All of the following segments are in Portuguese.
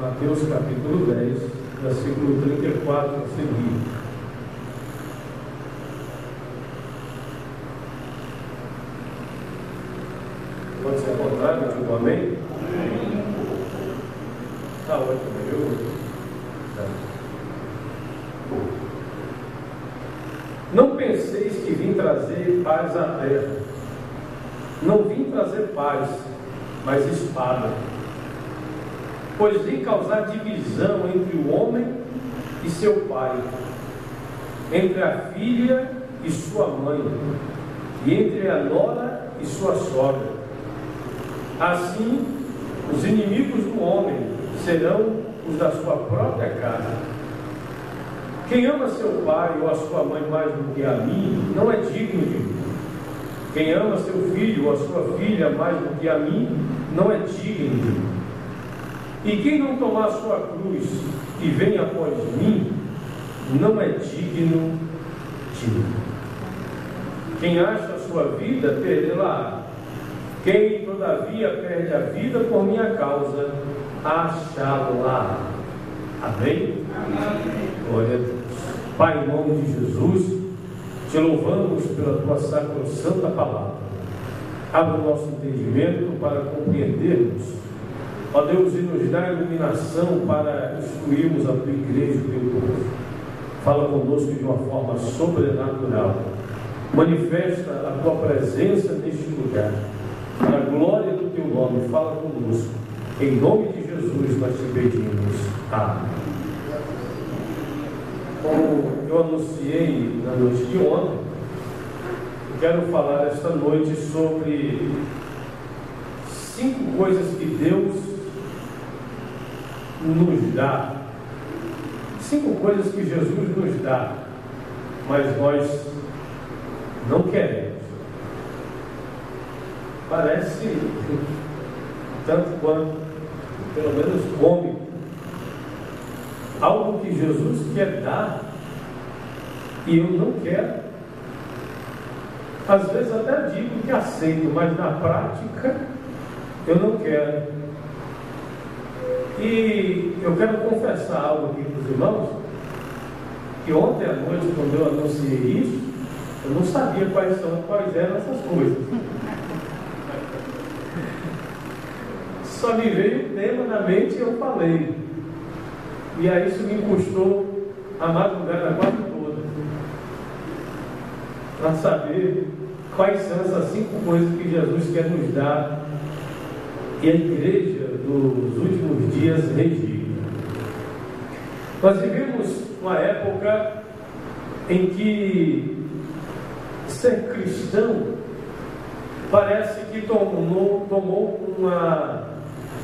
Mateus capítulo 10, versículo 34 a seguir. Pode ser contrário, eu digo amém? Está ótimo, viu? Não penseis que vim trazer paz à terra. Não vim trazer paz, mas espada. Pois vim causar divisão entre o homem e seu pai, entre a filha e sua mãe, e entre a nora e sua sogra. Assim, os inimigos do homem serão os da sua própria casa. Quem ama seu pai ou a sua mãe mais do que a mim, não é digno de mim. Quem ama seu filho ou a sua filha mais do que a mim, não é digno de mim. E quem não tomar a sua cruz e vem após mim, não é digno de mim. Quem acha a sua vida, perdê-la. Quem, todavia, perde a vida por minha causa, achá-la. Amém? Amém. Glória a Deus. Pai, em nome de Jesus, te louvamos pela tua sacrossanta palavra. Abra o nosso entendimento para compreendermos, ó Deus, e nos dá iluminação para instruirmos a tua igreja e o teu povo. Fala conosco de uma forma sobrenatural. Manifesta a tua presença neste lugar. Para a glória do teu nome, fala conosco. Em nome de Jesus nós te pedimos. Amém. Como eu anunciei na noite de ontem, eu quero falar esta noite sobre 5 coisas que Deus nos dá. 5 coisas que Jesus nos dá, mas nós não queremos. Parece tanto quanto, pelo menos cômico, algo que Jesus quer dar e eu não quero. Às vezes até digo que aceito, mas na prática eu não quero. E eu quero confessar algo aqui para os irmãos, que ontem à noite, quando eu anunciei isso, eu não sabia quais eram essas coisas. Só me veio o tema na mente e eu falei. E aí isso me custou a madrugada quase toda, para saber quais são essas 5 coisas que Jesus quer nos dar e a igreja dos últimos dias redige. Nós vivemos uma época em que ser cristão parece que tomou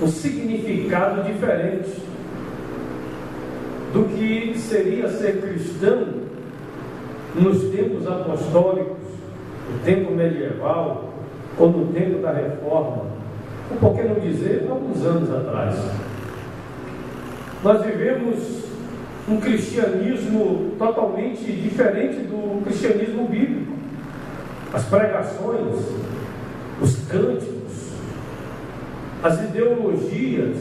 um significado diferente do que seria ser cristão nos tempos apostólicos, no tempo medieval ou no tempo da reforma, ou por que não dizer, alguns anos atrás. Nós vivemos um cristianismo totalmente diferente do cristianismo bíblico. As pregações, os cânticos, as ideologias,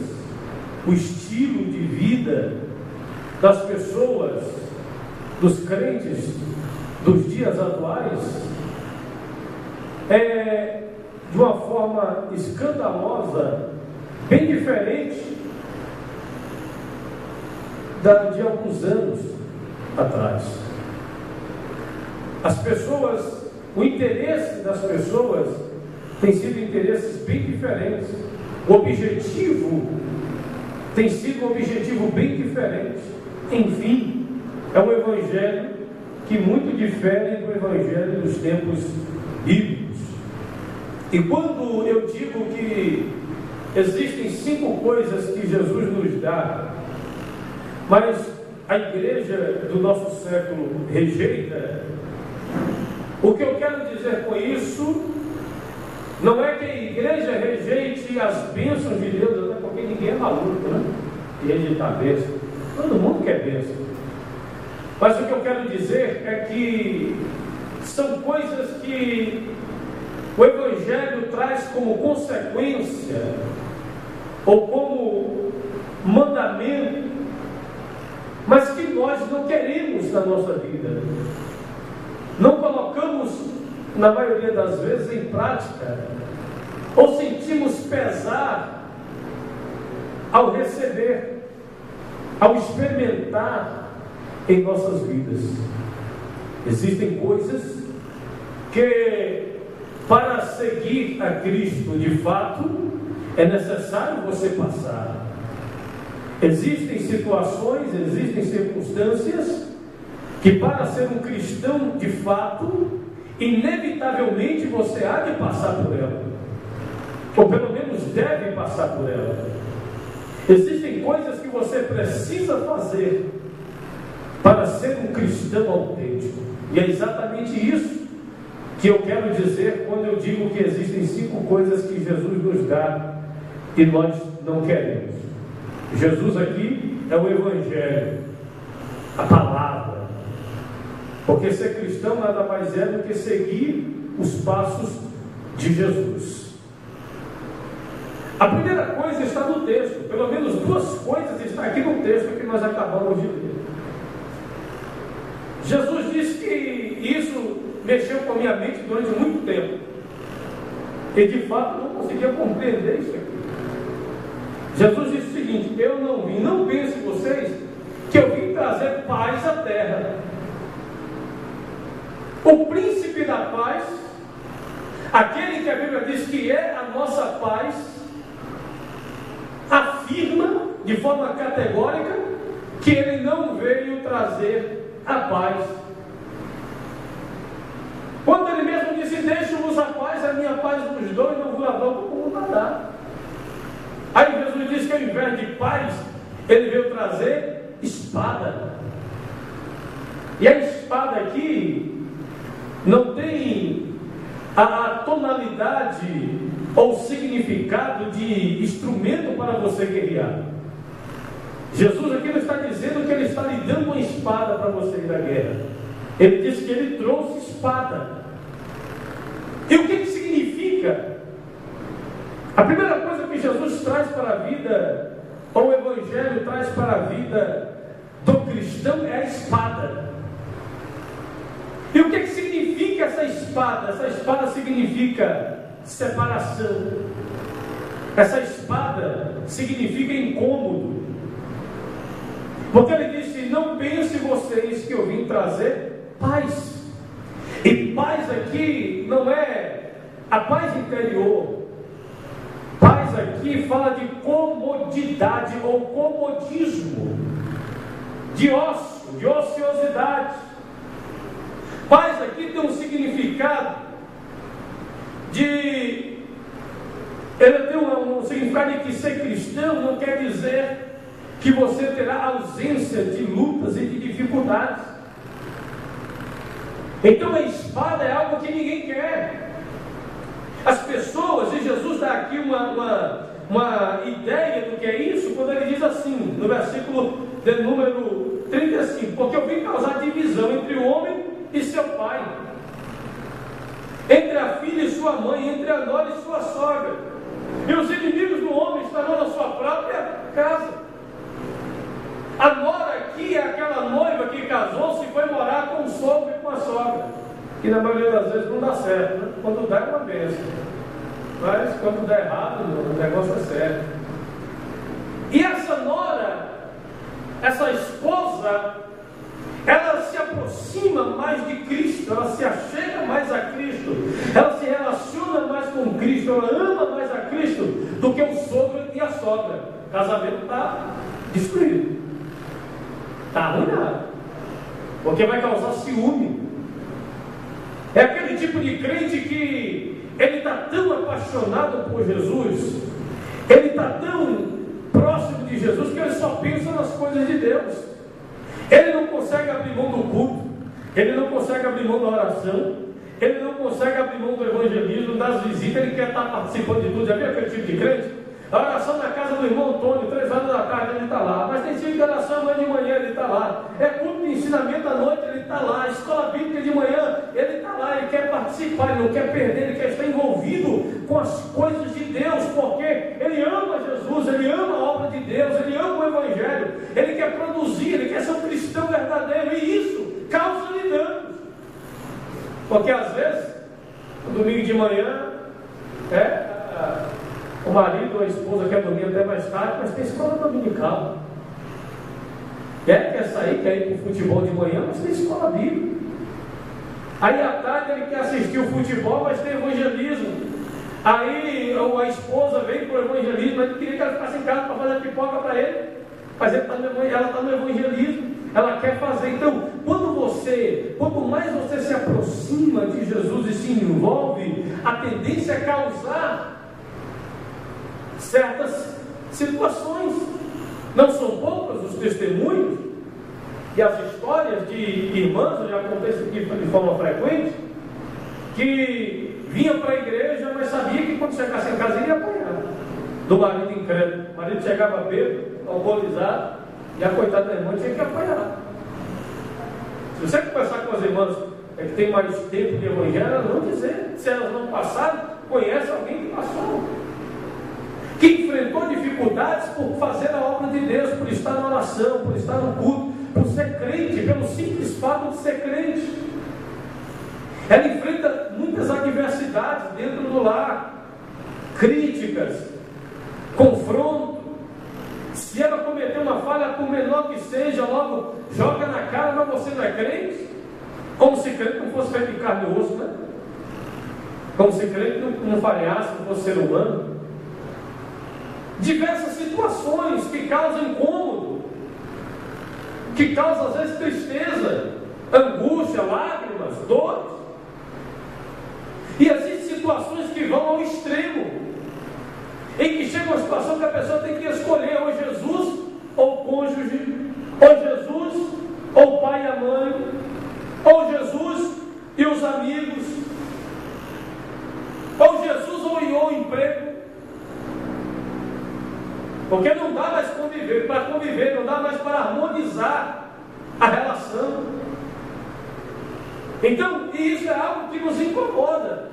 o estilo de vida das pessoas, dos crentes dos dias atuais é de uma forma escandalosa, bem diferente de alguns anos atrás. As pessoas, o interesse das pessoas tem sido interesses bem diferentes. O objetivo tem sido um objetivo bem diferente. Enfim, é um evangelho que muito difere do evangelho dos tempos bíblicos. E quando eu digo que existem 5 coisas que Jesus nos dá, mas a igreja do nosso século rejeita, o que eu quero dizer com isso não é que a igreja rejeite as bênçãos de Deus, até porque ninguém é maluco, né? De rejeitar bênção. Todo mundo quer bênção. Mas o que eu quero dizer é que são coisas que o Evangelho traz como consequência ou como mandamento nós não queremos na nossa vida. Não colocamos, na maioria das vezes, em prática, ou sentimos pesar ao receber, ao experimentar em nossas vidas. Existem coisas que, para seguir a Cristo de fato, é necessário você passar. Existem situações, existem circunstâncias que, para ser um cristão de fato, inevitavelmente você há de passar por ela, ou pelo menos deve passar por ela. Existem coisas que você precisa fazer para ser um cristão autêntico, e é exatamente isso que eu quero dizer quando eu digo que existem 5 coisas que Jesus nos dá e nós não queremos. Jesus aqui é o Evangelho, a palavra, porque ser cristão nada mais é do que seguir os passos de Jesus. A primeira coisa está no texto, pelo menos 2 coisas estão aqui no texto que nós acabamos de ler. Jesus disse que isso mexeu com a minha mente durante muito tempo, e de fato não conseguia compreender isso aqui. Jesus disse o seguinte: eu não vim, não pensem vocês que eu vim trazer paz à terra. O príncipe da paz, aquele que a Bíblia diz que é a nossa paz, afirma de forma categórica que ele não veio trazer a paz. Quando ele mesmo disse: deixo-vos a paz, a minha paz vos dou, e não vos dou como o mundo dá. Aí Jesus disse que ao invés de paz, ele veio trazer espada. E a espada aqui não tem a tonalidade ou significado de instrumento para você guerrear. Jesus aqui não está dizendo que ele está lhe dando uma espada para você ir à guerra. Ele disse que ele trouxe espada. E o que significa? A primeira coisa que Jesus traz para a vida, ou o Evangelho traz para a vida do cristão, é a espada. E o que significa essa espada? Essa espada significa separação. Essa espada significa incômodo. Porque ele disse: não pensem vocês que eu vim trazer paz. E paz aqui não é a paz interior. Paz aqui fala de comodidade ou comodismo, de ócio, de ociosidade. Paz aqui tem um significado de... ele tem um significado de que ser cristão não quer dizer que você terá ausência de lutas e de dificuldades. Então a espada é algo que ninguém quer. As pessoas, e Jesus dá aqui uma ideia do que é isso, quando ele diz assim, no versículo de número 35, porque eu vim causar divisão entre o homem e seu pai, entre a filha e sua mãe, entre a nora e sua sogra, e os inimigos do homem estarão na sua própria casa. A nora aqui é aquela noiva que casou-se e foi morar com o sogro e com a sogra, que na maioria das vezes não dá certo, né? Quando dá é uma bênção, mas quando dá errado o negócio é sério. E essa nora, essa esposa, ela se aproxima mais de Cristo, ela se achega mais a Cristo, ela se relaciona mais com Cristo, ela ama mais a Cristo do que o sogro e a sogra. O casamento está destruído, está arruinado, porque vai causar ciúme. É aquele tipo de crente que ele está tão apaixonado por Jesus, ele está tão próximo de Jesus, que ele só pensa nas coisas de Deus. Ele não consegue abrir mão do culto, ele não consegue abrir mão da oração, ele não consegue abrir mão do evangelismo, das visitas, ele quer estar participando de tudo. Já viu aquele tipo de crente? A oração na casa do irmão Antônio, 3 horas da tarde, ele está lá. Mas tem tipo de oração amanhã de manhã, ele está lá. É culto de ensinamento à noite, ele está lá. Escola bíblica de manhã, ele está lá. Ele quer participar, ele não quer perder, ele quer estar envolvido com as coisas de Deus, porque ele ama Jesus, ele ama a obra de Deus, ele ama o Evangelho, ele quer produzir, ele quer ser um cristão verdadeiro. Porque às vezes, no domingo de manhã, o marido ou a esposa quer dormir até mais tarde, mas tem escola dominical. Quer sair, quer ir para o futebol de manhã, mas tem escola bíblica. Aí à tarde ele quer assistir o futebol, mas tem evangelismo. Aí a esposa vem para o evangelismo, mas ele queria que ela ficasse em casa para fazer pipoca para ele. Mas ela está no evangelismo, ela quer fazer. Então, quanto mais você se aproxima de Jesus e se envolve, a tendência é causar certas situações. Não são poucos os testemunhos e as histórias de irmãs, eu já contei isso aqui de forma frequente, que vinha para a igreja, mas sabia que quando chegasse em casa iria apanhar do marido incrédulo. O marido chegava bêbado, alcoolizado, e a coitada da irmã tinha que apanhar. Se você conversar com as irmãs que tem mais tempo de evangelho, elas vão dizer, se elas não passaram, conhece alguém que passou, que enfrentou dificuldades por fazer a obra de Deus, por estar na oração, por estar no culto, por ser crente, pelo simples fato de ser crente. Ela enfrenta muitas adversidades dentro do lar, críticas, confronto. Se ela cometer uma falha, por menor que seja, logo joga na cara, mas você não é crente? Como se crente não fosse feito de carne e osso, né? Como se crente não falhasse, não fosse ser humano. Diversas situações que causam incômodo, que causam às vezes tristeza, angústia, lágrimas, dores. E existem situações que vão ao extremo, em que chega uma situação que a pessoa tem que escolher ou Jesus ou o cônjuge, ou Jesus ou o pai e a mãe, ou Jesus e os amigos, ou Jesus ou o emprego. Porque não dá mais para conviver, não dá mais para harmonizar a relação. Então, isso é algo que nos incomoda.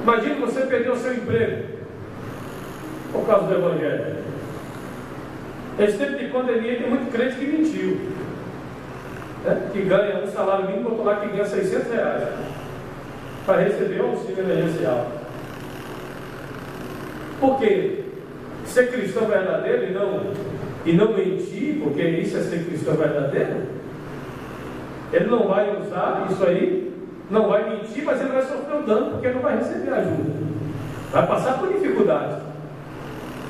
Imagine você perder o seu emprego por causa do Evangelho. Esse tempo de pandemia tem muito crente que mentiu, né? Que ganha um salário mínimo, botou lá que ganha R$600 para receber o auxílio emergencial. Porque ser cristão verdadeiro e não mentir, porque isso é ser cristão verdadeiro, ele não vai usar isso aí, não vai mentir, mas ele vai sofrer o dano, porque não vai receber ajuda, vai passar por dificuldade,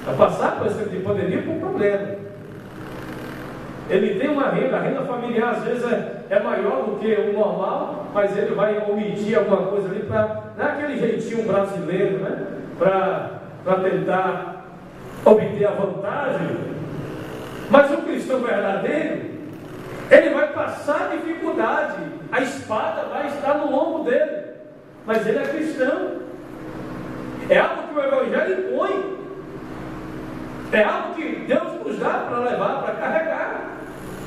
vai passar por esse tipo de pandemia por problema. Ele tem uma renda, a renda familiar às vezes é maior do que o normal, mas ele vai omitir alguma coisa ali para dar aquele jeitinho brasileiro, né? Para tentar obter a vantagem. Mas o cristão verdadeiro, ele vai passar dificuldade, a espada vai estar no lombo dele, mas ele é cristão. É algo que o Evangelho impõe, é algo que Deus nos dá para levar, para carregar,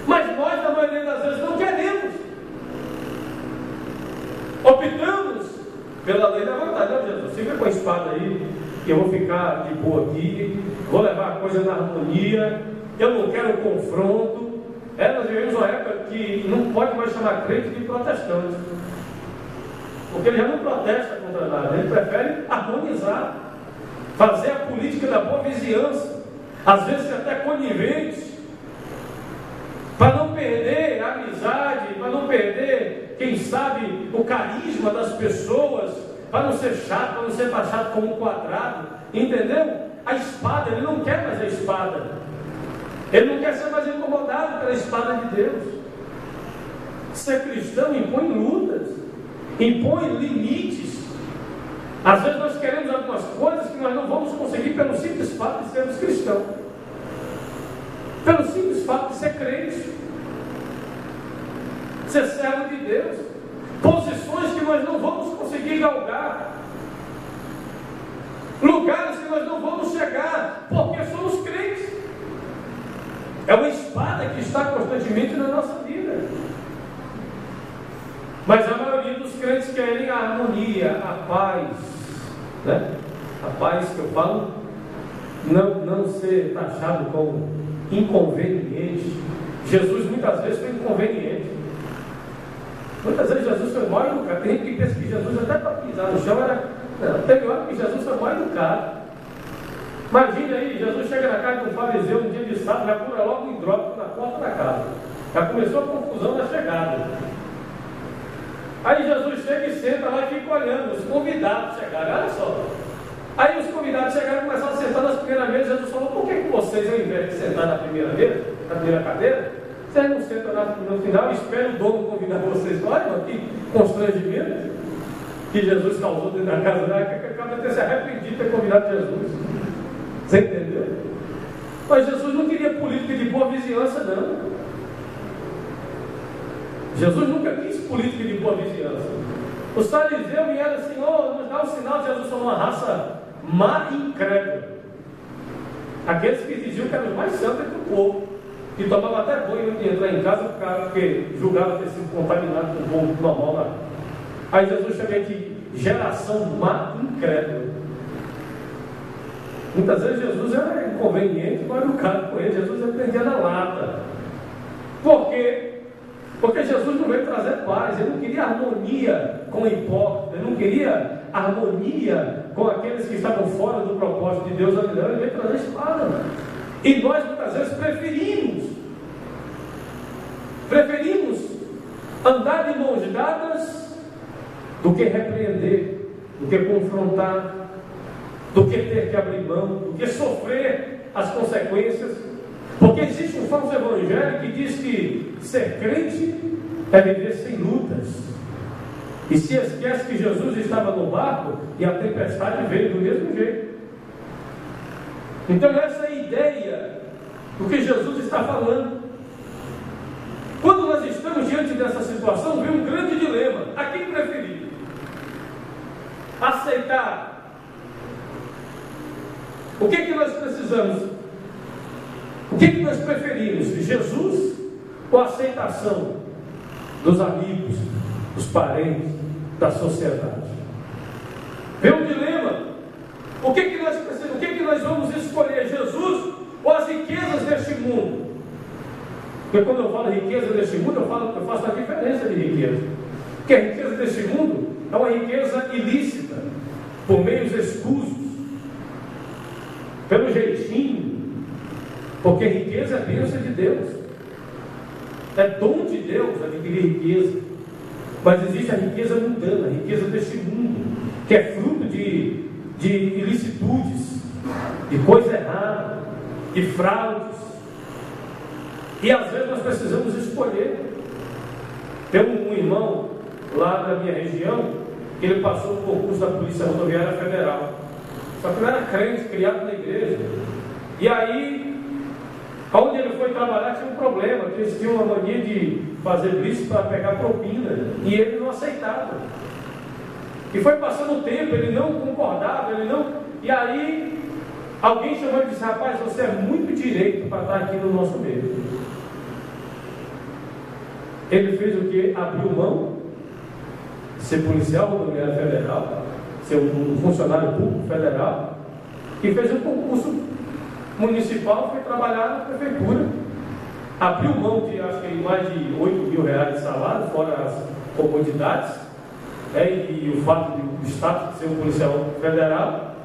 mas nós, na maioria das vezes, não queremos. Optamos pela lei da vontade. Não, Jesus, fica com a espada aí, que eu vou ficar de boa aqui, vou levar a coisa na harmonia, eu não quero confronto. Nós vivemos uma época que não pode mais chamar crente de protestante, porque ele já não protesta contra nada, ele prefere harmonizar, fazer a política da boa vizinhança, às vezes até conivente, para não perder a amizade, para não perder, quem sabe, o carisma das pessoas, para não ser chato, para não ser taxado como um quadrado, entendeu? A espada, ele não quer mais a espada, ele não quer ser mais incomodado pela espada de Deus. Ser cristão impõe lutas, impõe limites. Às vezes nós queremos algumas coisas que nós não vamos conseguir pelo simples fato de sermos cristãos, pelo simples fato de ser crente, ser servo de Deus, posições que nós não vamos conseguir galgar, lugares que nós não vamos chegar, porque somos crentes. É uma espada que está constantemente na nossa vida. Mas a maioria dos crentes querem a harmonia, a paz, né? A paz que eu falo, não ser taxado como inconveniente. Jesus muitas vezes foi inconveniente. Muitas vezes Jesus foi mal educado. Tem gente que pensa que Jesus até para pisar no chão não, teve hora que Jesus foi mal educado. Imagina aí, Jesus chega na casa de um fariseu no dia de sábado, já pula logo um hidrópico na porta da casa. Já começou a confusão na chegada. Aí Jesus chega e senta lá e fica olhando. Os convidados chegaram, olha só. Aí os convidados chegaram e começaram a sentar nas primeiras mesas. Jesus falou: por que vocês, ao invés de sentar na primeira mesa, na primeira cadeira, vocês não sentam no final e esperam o dono convidar vocês? Olha que constrangimento que Jesus causou dentro da casa dela, que acaba de ter se arrependido de ter convidado Jesus. Você entendeu? Mas Jesus não queria política de boa vizinhança, não. Jesus nunca quis política de boa vizinhança. Os fariseus vieram assim: nos dá um sinal de Jesus somos uma raça má e incrédula. Aqueles que diziam que eram os mais santos entre o povo, que tomavam até banho antes de entrar em casa, porque julgavam ter sido contaminado com o povo normal lá. Aí Jesus chama de geração má e incrédula. Muitas vezes Jesus era inconveniente, mal educado com ele. Jesus aprendia na lata. Por quê? Porque Jesus não veio trazer paz. Ele não queria harmonia com o hipócrita. Ele não queria harmonia com aqueles que estavam fora do propósito de Deus. Ele veio trazer espada. E nós muitas vezes preferimos andar de mãos dadas do que repreender, do que confrontar, do que ter que abrir mão, do que sofrer as consequências. Porque existe um falso evangelho que diz que ser crente é viver sem lutas, e se esquece que Jesus estava no barco e a tempestade veio do mesmo jeito. Então essa é a ideia do que Jesus está falando. Quando nós estamos diante dessa situação, vem um grande dilema: a quem preferir? Aceitar. O que nós precisamos? O que nós preferimos? Jesus ou a aceitação dos amigos, dos parentes, da sociedade? Vem um dilema. O que nós precisamos? O que nós vamos escolher? Jesus ou as riquezas deste mundo? Porque quando eu falo riqueza deste mundo, eu faço a diferença de riqueza. Porque a riqueza deste mundo é uma riqueza ilícita, por meios escusos, pelo jeitinho. Porque riqueza é bênção de Deus, é dom de Deus adquirir riqueza. Mas existe a riqueza mundana, a riqueza deste mundo, que é fruto de ilicitudes, de coisa errada, de fraudes. E às vezes nós precisamos escolher. Tem um irmão lá da minha região, que ele passou no concurso da Polícia Rodoviária Federal. Só que ele era crente, criado na igreja. E aí, onde ele foi trabalhar tinha um problema, que eles tinham uma mania de fazer blitz para pegar propina, e ele não aceitava. E foi passando o tempo, ele não concordava, e aí alguém chamou e disse: rapaz, você é muito direito para estar aqui no nosso meio. Ele fez o que? Abriu mão de ser policial rodoviário federal, ser um funcionário público federal, e fez um concurso municipal, foi trabalhar na prefeitura, abriu mão de, acho que mais de 8 mil reais de salário, fora as comodidades, e o fato do status de ser um policial federal,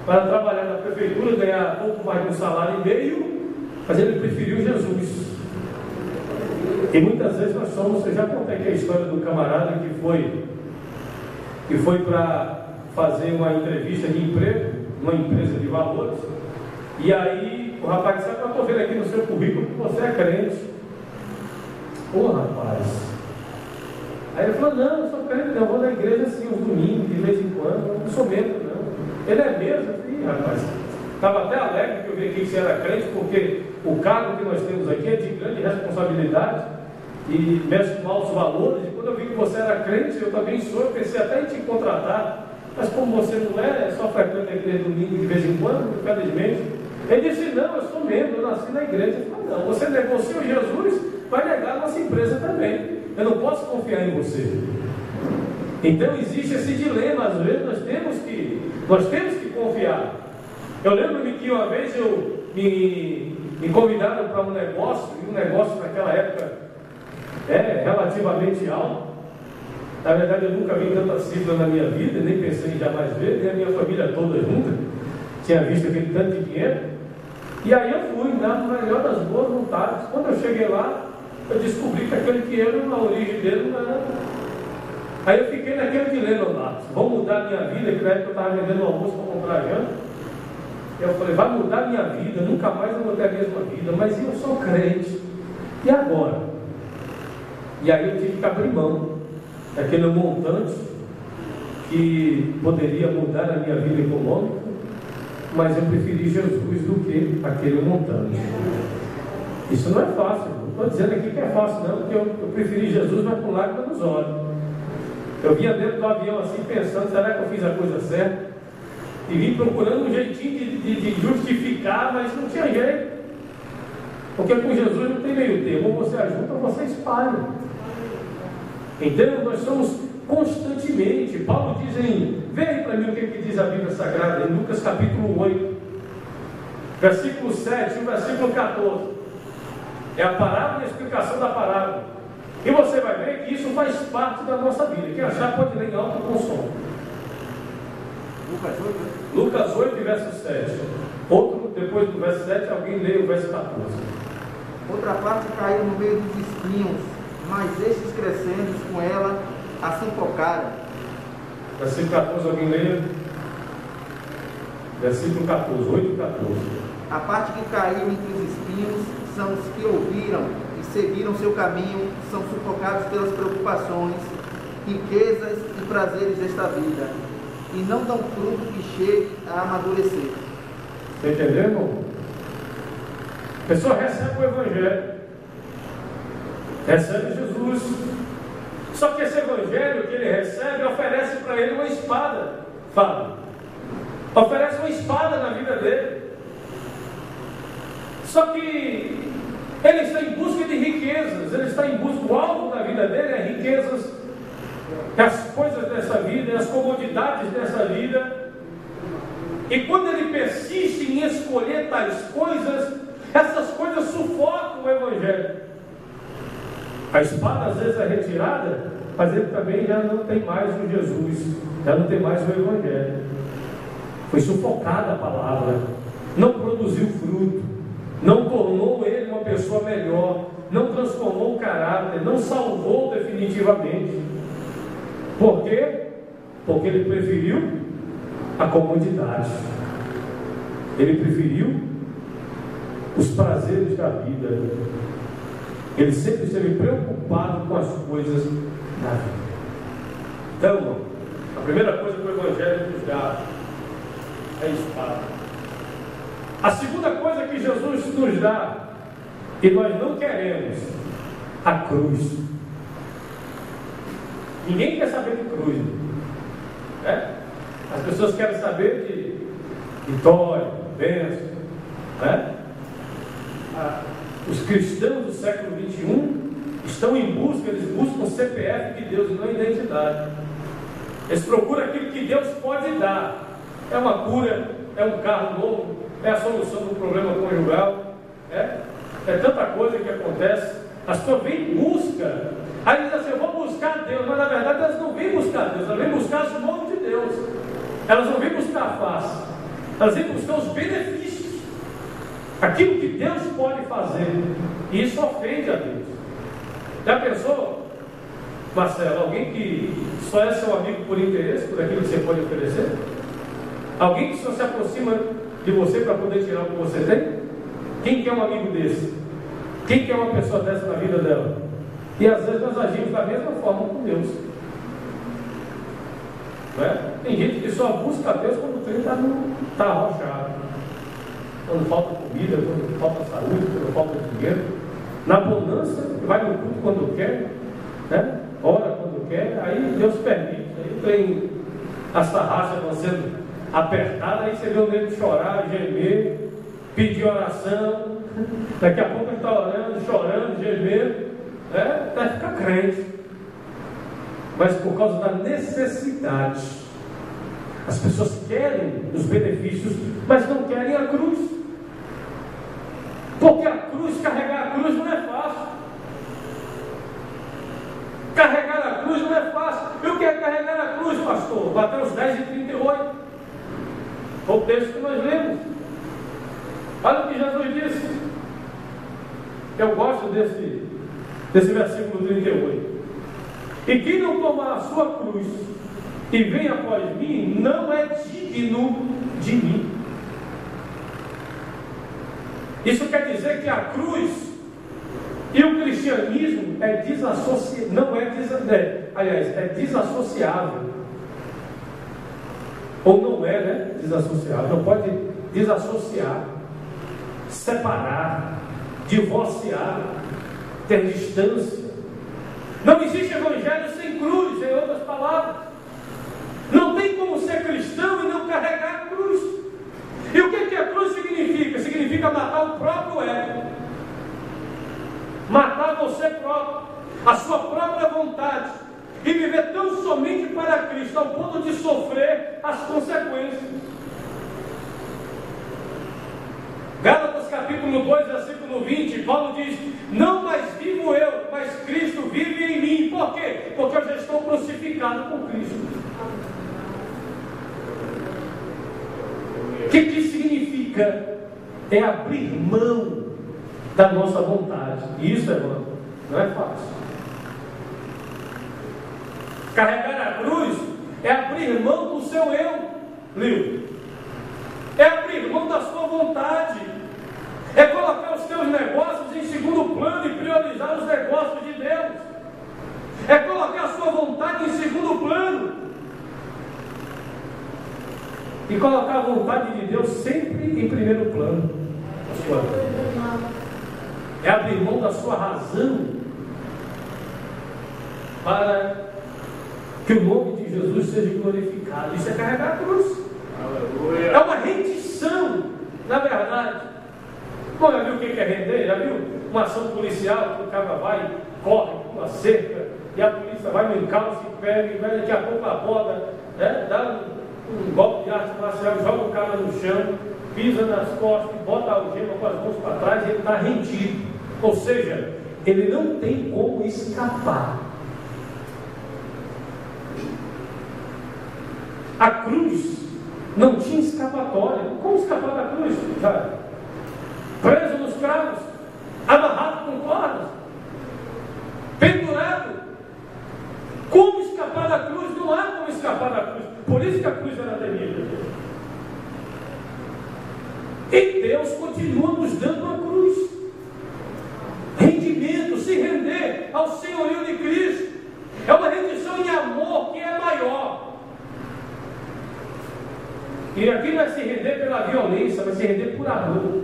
para trabalhar na prefeitura, ganhar pouco mais de um salário e meio, mas ele preferiu Jesus. E muitas vezes nós somos, eu já contei aqui a história do camarada que foi para fazer uma entrevista de emprego, numa empresa de valores. E aí o rapaz disse: eu estou vendo aqui no seu currículo que você é crente. Ô rapaz. Aí ele falou: não, eu sou crente, não, eu vou na igreja assim, uns domingos, de vez em quando, eu não sou membro, não. Ele é mesmo? Eu falei: rapaz, estava até alegre que eu vi aqui que você era crente, porque o cargo que nós temos aqui é de grande responsabilidade e mexe com altos valores. E quando eu vi que você era crente, eu também sou, eu pensei até em te contratar, mas como você não é só frequenta a igreja domingo de vez em quando, infelizmente. Ele disse: não, eu sou membro, eu nasci na igreja. Eu falei: não, você negociou Jesus, vai negar a nossa empresa também. Eu não posso confiar em você. Então existe esse dilema, às vezes nós temos que confiar. Eu lembro-me que uma vez me convidaram para um negócio, e um negócio naquela época relativamente alto, Na verdade, eu nunca vi tanta sigla na minha vida, nem pensei em jamais ver, nem a minha família toda junta tinha visto aquele tanto de dinheiro. E aí eu fui, na melhor das boas vontades. Quando eu cheguei lá, eu descobri que aquele dinheiro, a origem dele não era. Aí eu fiquei naquele dilema lá: vou mudar a minha vida, que na época eu estava vendendo um almoço para comprar janta. Eu falei: vai mudar a minha vida, nunca mais eu vou ter a mesma vida, mas eu sou crente. E agora? E aí eu tive que abrir mão daquele montante que poderia mudar a minha vida econômica, mas eu preferi Jesus do que aquele montante. Isso não é fácil, não estou dizendo aqui que é fácil, não, porque eu preferi Jesus, mas com lágrimas nos olhos. Eu vinha dentro do avião assim pensando: será que eu fiz a coisa certa? E vim procurando um jeitinho de justificar, mas não tinha jeito. Porque com Jesus não tem meio termo, ou você ajuda ou você espalha. Então nós somos constantemente. Paulo diz veja para mim o que diz a Bíblia Sagrada, em Lucas capítulo 8, versículo 7 e versículo 14. É a parábola e a explicação da parábola. E você vai ver que isso faz parte da nossa vida. Quem achar pode ler em alto com som. Lucas 8, verso 7. Outro, depois do verso 7, alguém lê o verso 14. Outra parte caiu no meio dos espinhos, mas estes crescendo com ela a sufocaram. Versículo 14, alguém lê? Versículo 14, 8 e 14. A parte que caiu entre os espinhos são os que ouviram e seguiram seu caminho, são sufocados pelas preocupações, riquezas e prazeres desta vida, e não dão fruto que chegue a amadurecer. Está entendendo, irmão? A pessoa recebe o Evangelho, recebe Jesus, só que esse Evangelho que ele recebe oferece para ele uma espada. Fala, oferece uma espada na vida dele. Só que ele está em busca de riquezas, ele está em busca, o alvo da vida dele é riquezas, as coisas dessa vida, as comodidades dessa vida. E quando ele persiste em escolher tais coisas, essas coisas sufocam o Evangelho. A espada às vezes é retirada, mas ele também já não tem mais o Jesus, já não tem mais o Evangelho. Foi sufocada a palavra, não produziu fruto, não tornou ele uma pessoa melhor, não transformou o caráter, não salvou definitivamente. Por quê? Porque ele preferiu a comodidade, ele preferiu os prazeres da vida, ele sempre esteve preocupado com as coisas da vida. Então, irmão, a primeira coisa que o Evangelho nos dá é a espada. A segunda coisa que Jesus nos dá, e nós não queremos, a cruz. Ninguém quer saber de cruz, né? As pessoas querem saber de vitória, bênção, né? Os cristãos do século XXI estão em busca, eles buscam o CPF de Deus e não a identidade. Eles procuram aquilo que Deus pode dar. É uma cura, é um carro novo, é a solução do problema conjugal, é tanta coisa que acontece. As pessoas vêm em busca, aí dizem assim: eu vou buscar Deus, mas na verdade elas não vêm buscar Deus, elas vêm buscar as mãos de Deus, elas não vêm buscar a face, elas vêm buscar os benefícios, aquilo que Deus pode fazer, e isso ofende a Deus. Já pensou, Marcelo, alguém que só é seu amigo por interesse, por aquilo que você pode oferecer? Alguém que só se aproxima de você para poder tirar o que você tem? Quem quer um amigo desse? Quem quer uma pessoa dessa na vida dela? E às vezes nós agimos da mesma forma com Deus, não é? Tem gente que só busca a Deus quando o trem está arrochado, quando falta comida, quando falta saúde, quando falta dinheiro. Na bonança, vai no culto quando quer, né? Ora quando quer, aí Deus permite. Aí tem as tarraxas vão sendo apertadas, aí você vê o nego chorar, gemer, pedir oração. Daqui a pouco ele está orando, chorando, gemendo, né? Até ficar crente. Mas por causa da necessidade, as pessoas querem os benefícios, mas não querem a cruz. Porque a cruz, carregar a cruz não é fácil. Carregar a cruz não é fácil. foi. O texto que nós lemos. Olha o que Jesus disse. Eu gosto desse versículo 38. E quem não tomar a sua cruz e vem após mim, não é digno de mim. Isso quer dizer que a cruz e o cristianismo é desassociável. Ou não é, né? Desassociável. Não pode desassociar, separar, divorciar, ter distância. Não existe evangelho sem cruz, em outras palavras. Não tem como ser cristão e não carregar a cruz. E o que a cruz significa? Significa matar o próprio ego. Matar você próprio, a sua própria vontade, e viver tão somente para Cristo, ao ponto de sofrer as consequências. Gálatas capítulo 2, versículo 20, Paulo diz: não mais vivo eu, mas Cristo vive em mim. Por quê? Porque eu já estou crucificado com Cristo. O que significa? É abrir mão da nossa vontade. E isso, irmão, não é fácil. Carregar a cruz é abrir mão do seu eu, Lil. É abrir mão da sua vontade. É colocar os teus negócios em segundo plano e priorizar os negócios de Deus. É colocar a sua vontade em segundo plano e colocar a vontade de Deus sempre em primeiro plano. A sua vida. É abrir mão da sua razão para que o nome de Jesus seja glorificado. Isso é carregar a cruz. Aleluia. É uma rendição, na verdade. Bom, já viu o que é render? Já viu uma ação policial que o cara vai, corre com uma cerca e a polícia vai no encalço e pega e vai, daqui a pouco aborda, né? Dá um golpe de arte marcial, joga o cara no chão, pisa nas costas, bota a algema com as mãos para trás e ele está rendido. Ou seja, ele não tem como escapar. A cruz não tinha escapatória. Como escapar da cruz? Cara? Preso nos cravos, amarrado com cordas, pendurado. Como escapar da cruz? Não há como escapar da cruz. Por isso que a cruz era temível. E Deus continua nos dando a cruz. Rendimento, se render ao senhorio de Cristo. É uma rendição em amor que é maior. E aqui não é se render pela violência, mas se render por amor.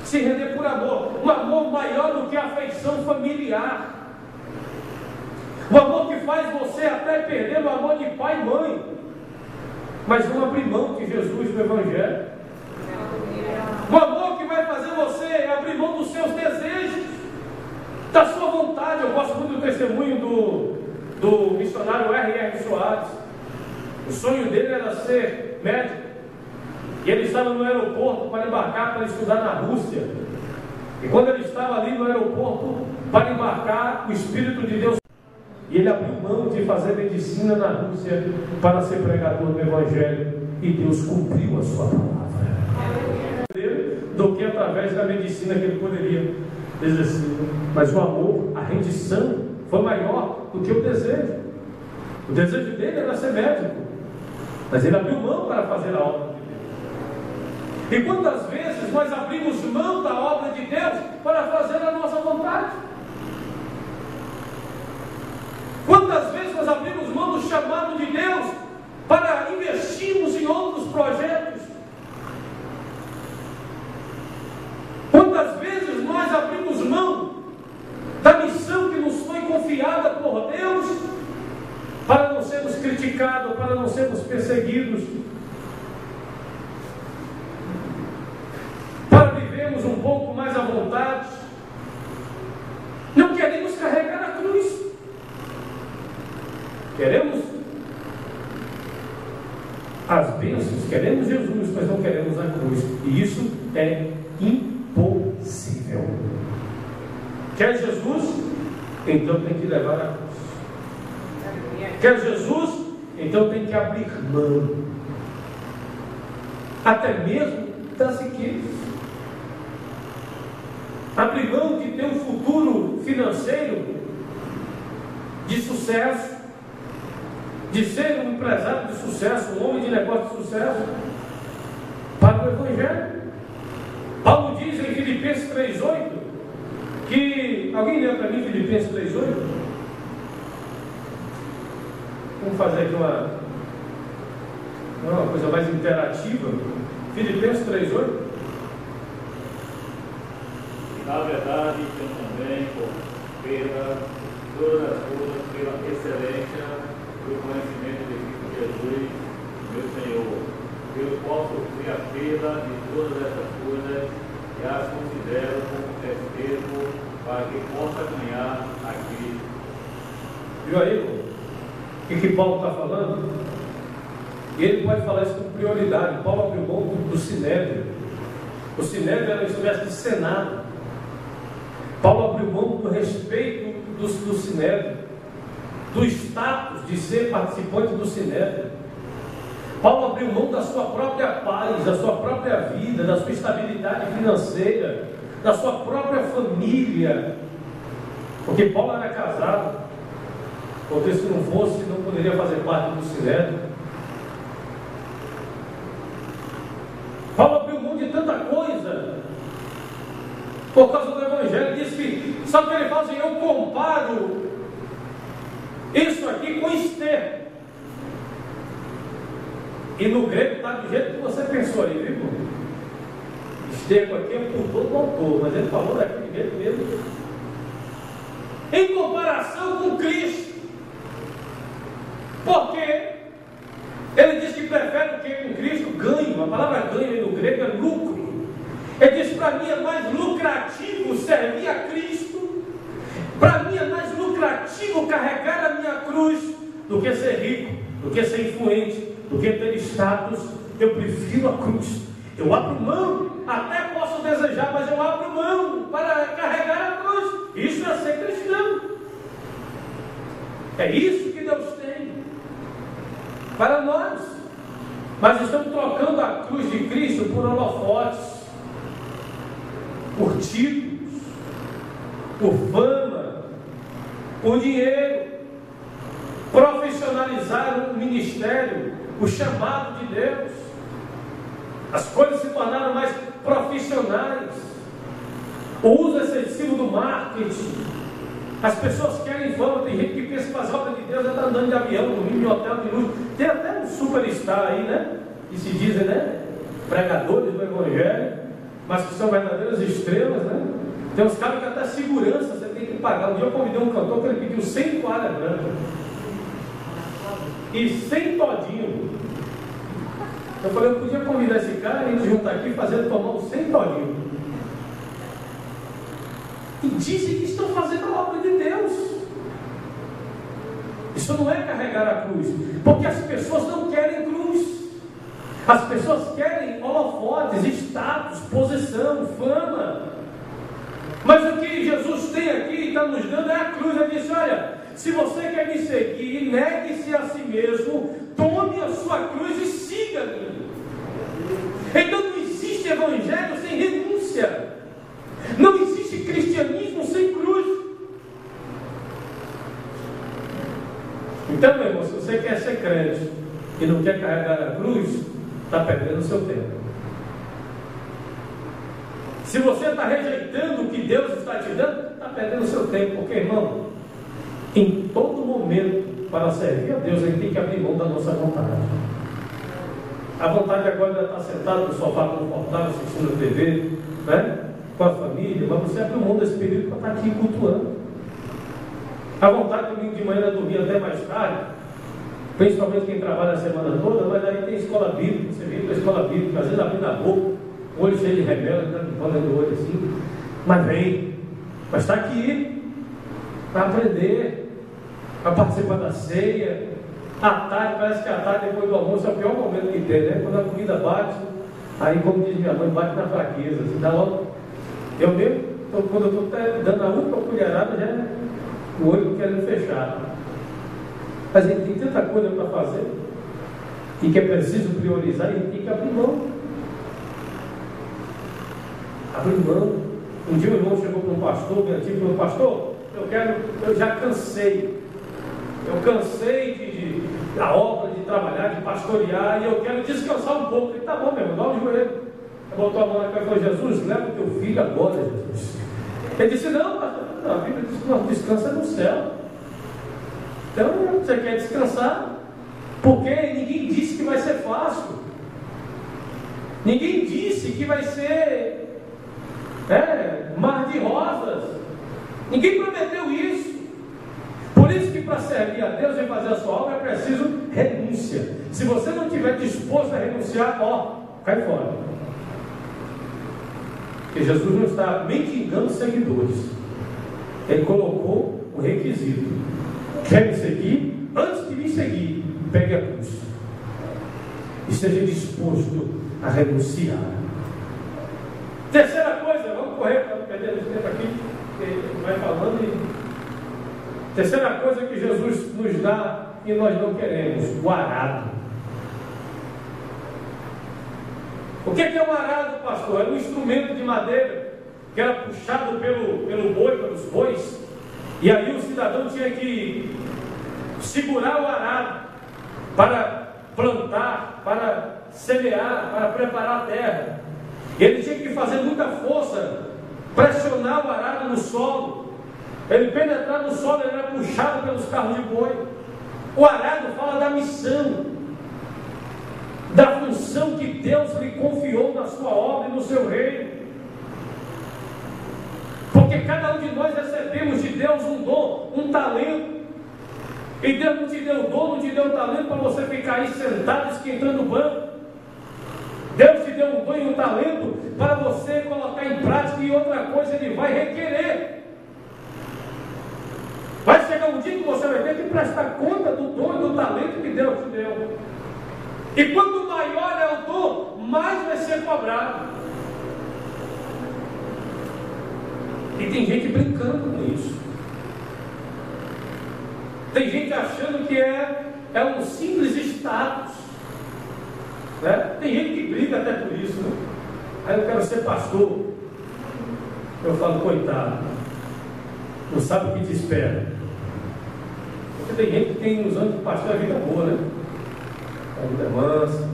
Se render por amor. Um amor maior do que a afeição familiar. O amor que faz você até perder o amor de pai e mãe. Mas não abrir mão de Jesus do Evangelho. O amor que vai fazer você abrir mão dos seus desejos, da sua vontade. Eu gosto muito do testemunho do missionário R.R. Soares. O sonho dele era ser médico. E ele estava no aeroporto para embarcar para estudar na Rússia. E quando ele estava ali no aeroporto para embarcar, o Espírito de Deus, e ele abriu mão de fazer medicina na Rússia para ser pregador do Evangelho. E Deus cumpriu a sua palavra. Do que através da medicina que ele poderia exercer. Mas o amor, a rendição, foi maior do que o desejo. O desejo dele era ser médico. Mas ele abriu mão para fazer a obra de Deus. E quantas vezes nós abrimos mão da obra de Deus para fazer a nossa vontade? Quantas vezes nós abrimos mão do chamado de Deus para investirmos em outros projetos? Quantas vezes nós abrimos mão da missão que nos foi confiada por Deus para não sermos criticados, para não sermos perseguidos, para vivermos um pouco mais à vontade? Não queremos carregar a cruz. Queremos as bênçãos, queremos Jesus, mas não queremos a cruz. E isso é impossível. Quer Jesus? Então tem que levar a cruz. Quer Jesus? então tem que abrir mão, até mesmo das riquezas. Abrir mão de ter um futuro financeiro de sucesso, de ser um empresário de sucesso, um homem de negócio de sucesso, para o Evangelho. Paulo diz em Filipenses 3,8 que... Alguém leu para mim Filipenses 3,8? Vamos fazer aqui uma coisa mais interativa. Filipenses 3,8. Na verdade, eu também, pela todas as coisas, pela excelência do conhecimento de Cristo Jesus, meu Senhor, eu posso sofrer a perda de todas essas coisas e as considero como testemunho para que possa ganhar a Cristo. Viu aí, irmão? O que Paulo está falando? E ele pode falar isso com prioridade. Paulo abriu mão do Sinédrio. O Sinédrio era uma espécie de Senado. Paulo abriu mão do respeito do Sinédrio, do status de ser participante do Sinédrio. Paulo abriu mão da sua própria paz, da sua própria vida, da sua estabilidade financeira, da sua própria família, porque Paulo era casado, porque se não fosse, não poderia fazer parte do Sinédrio. Paulo abriu mão de tanta coisa por causa do Evangelho. Diz que, só que ele fala assim: eu comparo isso aqui com esterco. E no grego está do jeito que você pensou aí, viu? Esterco aqui é por todo o autor, mas ele falou daquele jeito mesmo. Em comparação com Cristo. Porque ele diz que prefere o que com Cristo? Ganho. A palavra ganho aí no grego é lucro. Ele diz: para mim é mais lucrativo servir a Cristo, para mim é mais lucrativo carregar a minha cruz do que ser rico, do que ser influente, do que ter status. Eu prefiro a cruz. Eu abro mão, até posso desejar, mas eu abro mão para carregar a cruz. Isso é ser cristão. É isso que Deus tem para nós. Mas estamos trocando a cruz de Cristo por holofotes, por títulos, por fama, por dinheiro, profissionalizar o ministério, o chamado de Deus. As coisas se tornaram mais profissionais. O uso excessivo do marketing. As pessoas querem fama. Tem gente que pensa que fazer obra de Deus é estar andando de avião, dormindo em hotel de luxo. Tem até um superstar aí, né? Que se dizem, né? Pregadores do Evangelho, mas que são verdadeiras estrelas, né? Tem uns caras que até segurança você tem que pagar. Um dia eu convidei um cantor que ele pediu 100 toalha branca e 100 todinho. Eu falei: eu podia convidar esse cara e ele juntar aqui e fazer ele tomar uns 100 todinho. E dizem que estão fazendo a obra de Deus. Isso não é carregar a cruz, porque as pessoas não querem cruz. As pessoas querem holofotes, status, posição, fama. Mas o que Jesus tem aqui e está nos dando é a cruz. Ele disse: olha, se você quer me seguir, negue-se a si mesmo, tome a sua cruz e siga-me. Então não existe evangelho sem renúncia. Não existe cristianismo sem cruz. Então, meu irmão, se você quer ser crente e não quer carregar a cruz, está perdendo o seu tempo. Se você está rejeitando o que Deus está te dando, está perdendo o seu tempo. Porque, irmão, em todo momento, para servir a Deus, a gente tem que abrir mão da nossa vontade. A vontade agora de estar sentado no sofá confortável, assistindo TV, né? Com a família, mas você abre mão desse período para estar aqui cultuando. A vontade domingo de manhã é dormir até mais tarde, principalmente quem trabalha a semana toda, mas aí tem escola bíblica, você vem para a escola bíblica, às vezes abrindo a boca, o olho cheio de rebelde, falando do olho assim, mas vem, mas está aqui para aprender, para participar da ceia. À tarde, parece que à tarde, depois do almoço, é o pior momento que tem, né? Quando a comida bate, aí, como diz minha mãe, bate na fraqueza, assim, dá logo. Eu mesmo, quando eu estou dando a última colherada, já o olho querendo fechar. Mas ele tem tanta coisa para fazer e que é preciso priorizar, ele tem que abrir mão. Abrir mão. Um dia o irmão chegou para um pastor, meu antigo, falou: pastor, eu já cansei. Eu cansei da obra, de trabalhar, de pastorear, e eu quero descansar um pouco. Ele: tá bom, meu irmão, dá um joelho. Ele botou a mão na cara e falou: Jesus, leva o teu filho agora, Jesus. Ele disse: não, pastor, a Bíblia diz que nosso descanso é no céu. Então, você quer descansar? Porque ninguém disse que vai ser fácil. Ninguém disse que vai ser mar de rosas. Ninguém prometeu isso. Por isso que para servir a Deus e fazer a sua obra é preciso renúncia. Se você não estiver disposto a renunciar, cai fora. Porque Jesus não está mendigando seguidores. Ele colocou o requisito: quer me seguir? Antes de me seguir, pegue a cruz e esteja disposto a renunciar. Terceira coisa, vamos correr para perder o tempo aqui, porque vai falando. Terceira coisa que Jesus nos dá e nós não queremos: o arado. O que é um arado, pastor? É um instrumento de madeira que era puxado pelo boi, pelos bois, e aí o cidadão tinha que segurar o arado para plantar, para semear, para preparar a terra. Ele tinha que fazer muita força, pressionar o arado no solo. Ele penetrar no solo, ele era puxado pelos carros de boi. O arado fala da missão, da função que Deus lhe confiou na sua obra e no seu reino. Porque cada um de nós recebemos de Deus um dom, um talento. E Deus não te deu o dom, não te deu o talento para você ficar aí sentado esquentando o banco. Deus te deu um dom e um talento para você colocar em prática, e outra coisa Ele vai requerer. Vai chegar um dia que você vai ter que prestar conta do dom e do talento que Deus te deu. E quanto maior é o dom, mais vai ser cobrado. E tem gente brincando com isso. Tem gente achando que é um simples status. Né? Tem gente que briga até por isso. Né? Aí eu quero ser pastor. Eu falo: coitado, não sabe o que te espera. Porque tem gente que tem uns anos de pastor, a vida boa, né? A vida mansa.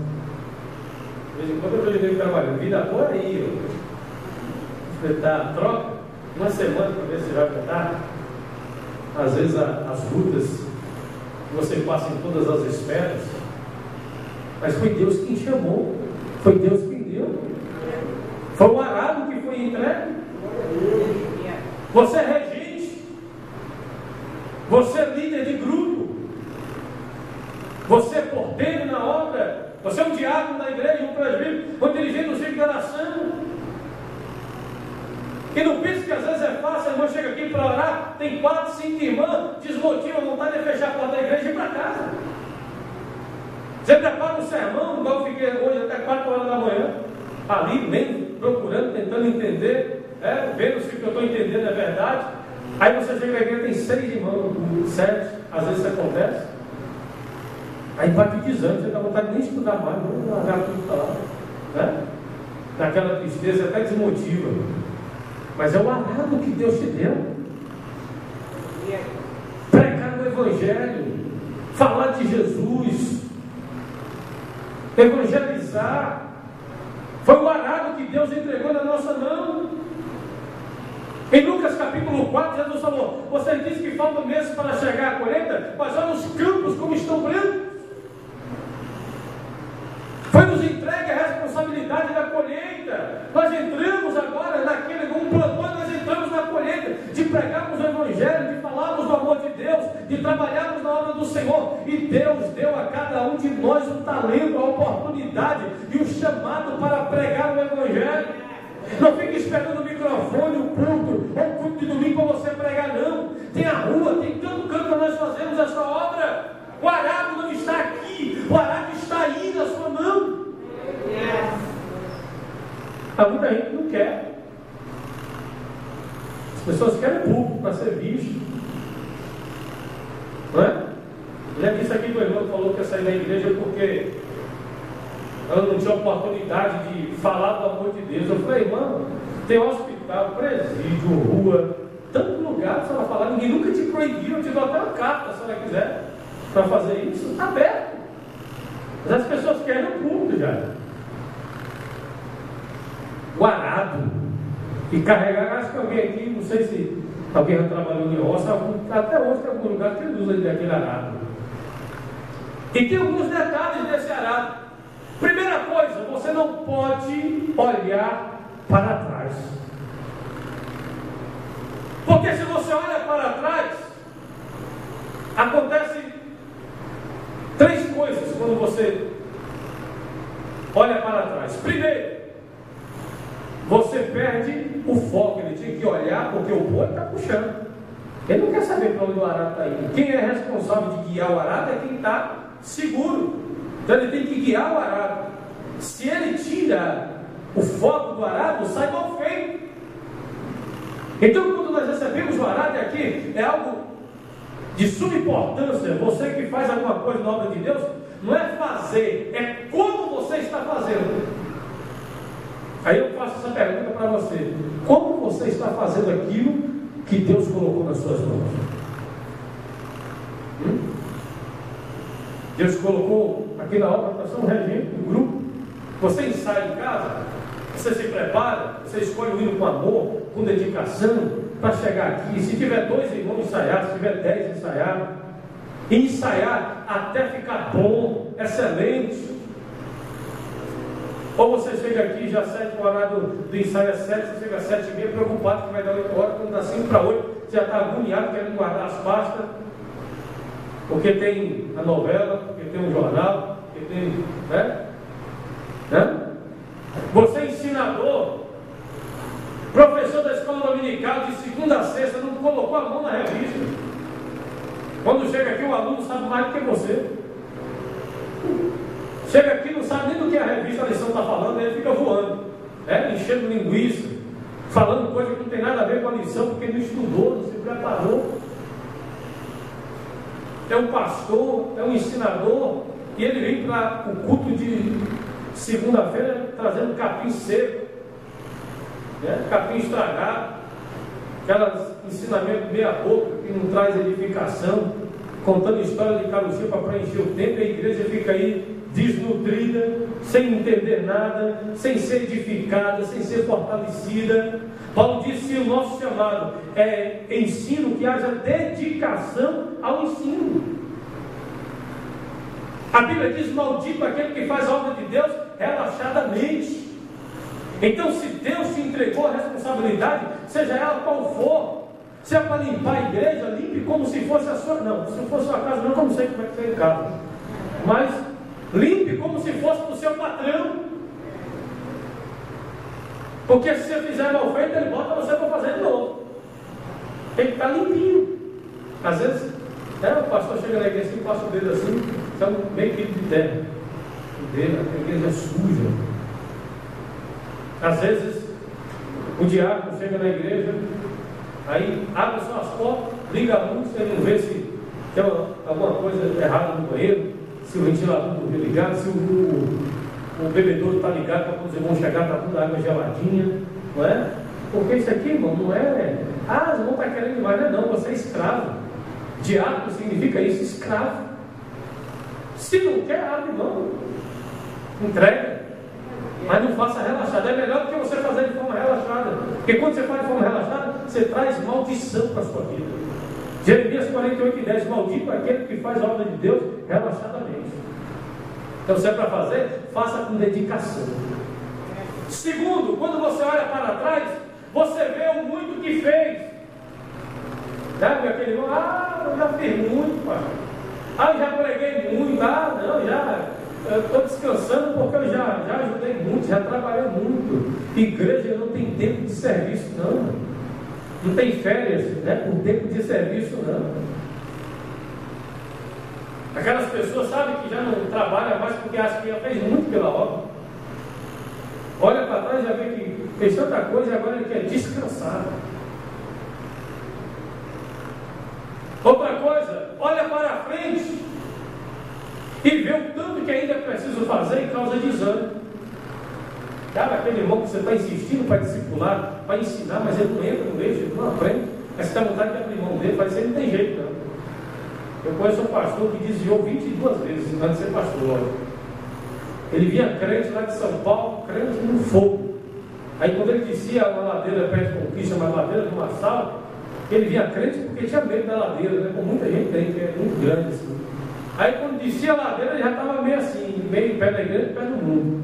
De vez em quando eu estou ligando trabalhando. Vida boa aí, ó. Espetar, troca uma semana para ver se vai voltar. Às vezes as lutas que você passa em todas as esferas, mas foi Deus quem chamou, foi Deus quem deu, foi o arado que foi entregue. Você é regente, você é líder de grupo, você é porteiro na obra, você é um diácono na igreja, um presbítero, um dirigente do ciclo de oração. E não pense que às vezes é fácil. A irmã chega aqui para orar, tem 4, 5 irmãs, desmotiva, a vontade de fechar a porta da igreja e ir para casa. Você prepara um sermão, igual eu fiquei hoje até 4 horas da manhã, ali, lendo, procurando, tentando entender, vendo se o que eu estou entendendo é verdade. Aí você chega na igreja, tem 6 irmãos, 7, às vezes isso acontece. Aí bate o desânimo, você dá vontade de nem estudar mais, não largar tudo para lá. Né? Naquela tristeza até desmotiva. Mas é o arado que Deus te deu. Pregar o Evangelho, falar de Jesus, evangelizar. Foi o arado que Deus entregou na nossa mão. Em Lucas capítulo 4, Jesus falou: você diz que falta meses para chegar à colheita, mas olha os campos como estão brancos. Foi nos entregue a responsabilidade da colheita. Nós entramos agora naquele, um plantão, nós entramos na colheita, de pregarmos o Evangelho, de falarmos do amor de Deus, de trabalharmos na obra do Senhor. E Deus deu a cada um de nós o talento, a oportunidade e o chamado para pregar o Evangelho. Não fique esperando o microfone, o culto, ou o culto de domingo para você pregar, não. Tem a rua, tem tanto canto para nós fazermos essa obra. O arado não está aqui, o arado está aí na sua mão. Há muita gente que não quer. As pessoas querem público para ser visto, não é? Já disse aqui que o irmão falou que ia sair da igreja porque ela não tinha oportunidade de falar do amor de Deus. Eu falei, irmão, tem hospital, presídio, rua, tanto lugar para ela falar. Ninguém nunca te proibiu, eu te dou até uma carta se ela quiser para fazer isso. Está aberto. Mas as pessoas querem o culto já. O arado. E carregar, acho que alguém aqui, não sei se alguém já trabalhou em roça, até hoje tem algum lugar que ele usa aquele arado. E tem alguns detalhes desse arado. Primeira coisa, você não pode olhar para trás. Porque se você olha para trás, acontecem 3 coisas quando você olha para trás. Primeiro, você perde o foco. Ele tinha que olhar porque o boi está puxando. Ele não quer saber para onde o arado está indo. Quem é responsável de guiar o arado é quem está seguro. Então ele tem que guiar o arado. Se ele tira o foco do arado, sai mal feito. Então quando nós recebemos o arado aqui, é algo de suma importância. Você que faz alguma coisa na obra de Deus, não é fazer, é como você está fazendo. Aí eu faço essa pergunta para você: como você está fazendo aquilo que Deus colocou nas suas mãos? Deus colocou aqui na obra para São Regente, no grupo. Você ensaia em casa, você se prepara, você escolhe o hino com amor, com dedicação, para chegar aqui. Se tiver 2 irmãos ensaiar, se tiver 10 ensaiar, e ensaiar até ficar bom, excelente. Ou você chega aqui, já 7, o horário do ensaio é 7, você chega às 7h30, preocupado que vai dar 8 horas, quando dá 5 para 8, você já está agoniado, querendo guardar as pastas, porque tem a novela, porque tem o jornal, porque tem. Né? Você é ensinador, professor da escola dominical, de segunda a sexta, não colocou a mão na revista. Quando chega aqui, o aluno sabe mais do que você. Chega aqui, não sabe nem do que a revista, a lição está falando, ele fica voando, enchendo linguiça, falando coisa que não tem nada a ver com a lição, porque não estudou, não se preparou. É um pastor, é um ensinador, e ele vem para o culto de segunda-feira trazendo capim seco, capim estragado, aquelas ensinamentos meia boca que não traz edificação, contando história de carucia para preencher o tempo, e a igreja fica aí desnutrida, sem entender nada, sem ser edificada, sem ser fortalecida. Paulo disse que o nosso chamado é ensino, que haja dedicação ao ensino. A Bíblia diz: maldito aquele que faz a obra de Deus relaxadamente. Então, se Deus te entregou a responsabilidade, seja ela qual for, se é para limpar a igreja, limpe como se fosse a sua. Não, se fosse a sua casa, não, como sei como é que você em casa. Mas limpe como se fosse para o seu patrão. Porque se você fizer mal feito, ele bota você para fazer de novo. Tem que estar limpinho. Às vezes, o pastor chega na igreja e passa o dedo assim, são meio quilo de terra. O dedo, a igreja é suja. Às vezes, o diácono chega na igreja, aí abre só as portas, liga a luz, ele não vê se tem alguma coisa errada no banheiro, se o ventilador não está ligado, se o bebedouro está ligado para quando os irmãos chegar, está tudo água geladinha, não é? Porque isso aqui, irmão, não é. Os irmãos estão querendo demais, não, você é escravo. Diácono significa isso, escravo. Se não quer, abre mão, entrega, mas não faça relaxado. É melhor do que você fazer de forma relaxada, porque quando você faz de forma relaxada, você traz maldição para a sua vida. Jeremias 48:10: maldito aquele que faz a obra de Deus relaxadamente. Então, se é para fazer, faça com dedicação. Segundo, quando você olha para trás, você vê o muito que fez. Sabe aquele irmão? Eu já fiz muito, pai. Eu já preguei muito. Eu estou descansando porque eu já ajudei muito, já trabalhei muito. Igreja não tem tempo de serviço, não. Não tem férias, por tempo de serviço, não. Aquelas pessoas, sabem, que já não trabalham mais porque acham que já fez muito pela obra. Olha para trás e já vê que fez tanta coisa e agora ele quer descansar. Outra coisa, olha para frente e vê o tanto que ainda é preciso fazer em causa de exame. Cara, aquele irmão que você está insistindo para discipular, para ensinar, mas ele não entra no eixo, ele não aprende. Aí você tem vontade de abrir mão dele, vai ser, não tem jeito não. Eu conheço um pastor que desviou 22 vezes antes de ser pastor. Ele vinha crente lá de São Paulo, crente no fogo. Aí quando ele descia uma ladeira perto de Conquista, uma ladeira de uma sala, ele vinha crente porque tinha medo da ladeira, né? Como muita gente tem, que é muito grande assim. Aí quando descia a ladeira, ele já estava meio assim, meio pé da igreja, pé do mundo.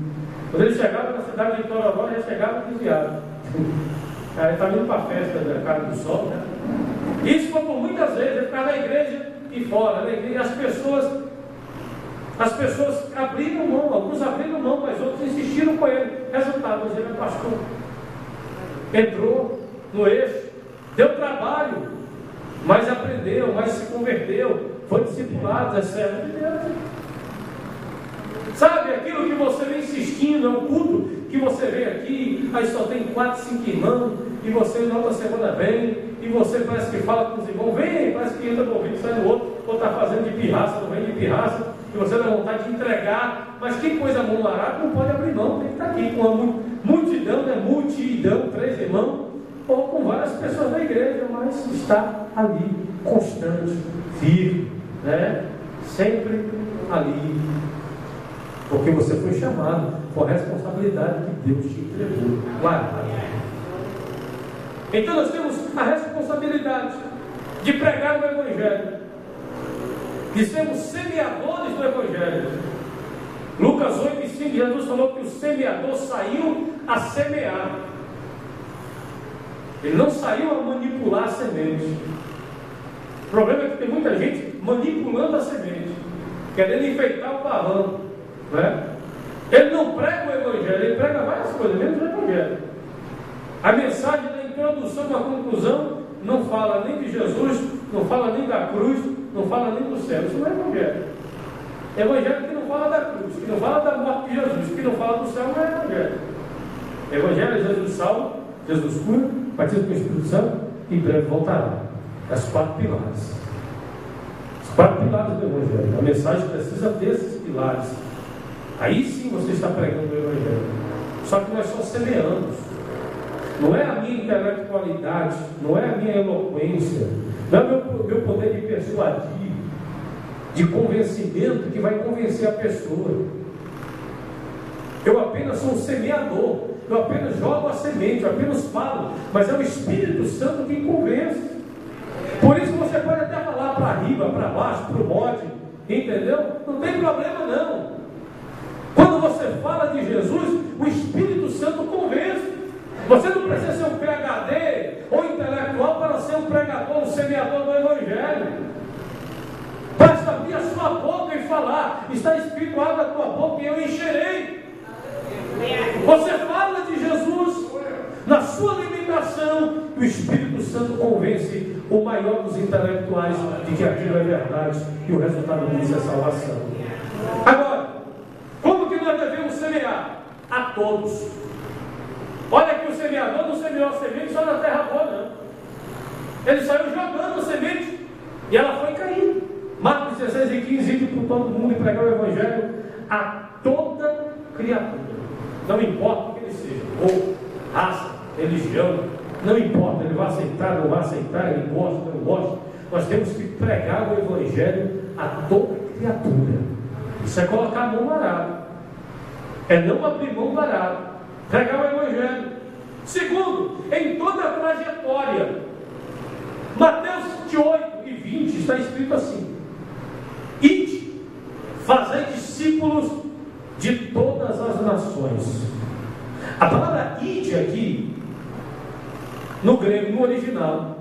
Quando ele chegava na cidade de Itororó, já chegava desviado. Aí estava indo para a festa da Casa do Sol, né? Isso foi por muitas vezes, ele ficava na igreja e fora, na igreja, as pessoas abriram mão, alguns abriram mão, mas outros insistiram com ele. Resultado, mas ele é pastor. Entrou no eixo, deu trabalho, mas aprendeu, mas se converteu, foi discipulado, é servo de Deus. Sabe, aquilo que você vem insistindo, é um culto que você vem aqui, aí só tem 4, 5 irmãos, e você na outra semana vem, e você parece que fala com os irmãos, vem, parece que entra no ouvido, sai no outro, ou está fazendo de pirraça, não vem de pirraça, e você dá vontade de entregar, mas que coisa mão-larada, não pode abrir mão, tem que estar aqui com uma multidão, né? Multidão, 3 irmãos, ou com várias pessoas da igreja, mas está ali, constante, firme, né? Sempre ali. Porque você foi chamado com a responsabilidade que Deus te entregou. Então nós temos a responsabilidade de pregar o Evangelho, de sermos semeadores do Evangelho. Lucas 8:5, Jesus falou que o semeador saiu a semear. Ele não saiu a manipular a semente. O problema é que tem muita gente manipulando a semente, querendo enfeitar o pavão. Né? Ele não prega o Evangelho, ele prega várias coisas, menos o Evangelho. A mensagem da introdução e da conclusão não fala nem de Jesus, não fala nem da cruz, não fala nem do céu. Isso não é Evangelho. Evangelho que não fala da cruz, que não fala da morte de Jesus, que não fala do céu, não é Evangelho. Evangelho é Jesus salva, Jesus cura, batismo com o Espírito Santo e em breve voltará. As 4 pilares. Os 4 pilares do Evangelho. A mensagem precisa desses pilares. Aí sim você está pregando o Evangelho. Só que nós só semeamos. Não é a minha intelectualidade, não é a minha eloquência, não é o meu poder de persuadir, de convencimento que vai convencer a pessoa. Eu apenas sou um semeador, eu apenas jogo a semente, eu apenas falo, mas é o Espírito Santo que convence. Por isso você pode até falar para riba, para baixo, para o monte, entendeu? Não tem problema não. Quando você fala de Jesus, o Espírito Santo convence. Você não precisa ser um PhD ou intelectual para ser um pregador, um semeador do Evangelho. Basta abrir a sua boca e falar. Está escrito: abre a tua boca e eu encherei. Você fala de Jesus na sua limitação, e o Espírito Santo convence o maior dos intelectuais de que aquilo é verdade e o resultado disso é salvação. Agora, como que nós devemos semear? A todos. Olha que o semeador não semeou a semente só na terra boa, não. Ele saiu jogando a semente e ela foi caindo. Marcos 16:15, ir por todo mundo e pregar o Evangelho a toda criatura. Não importa o que ele seja, ou raça, religião, não importa, ele vai aceitar, não vai aceitar, ele gosta, não gosta. Nós temos que pregar o Evangelho a toda criatura. Isso é colocar a mão no arado. É não abrir mão do arado. Pregar o Evangelho. Segundo, em toda a trajetória. Mateus 28:20 está escrito assim: ide, fazei discípulos de todas as nações. A palavra ide aqui, no grego, no original,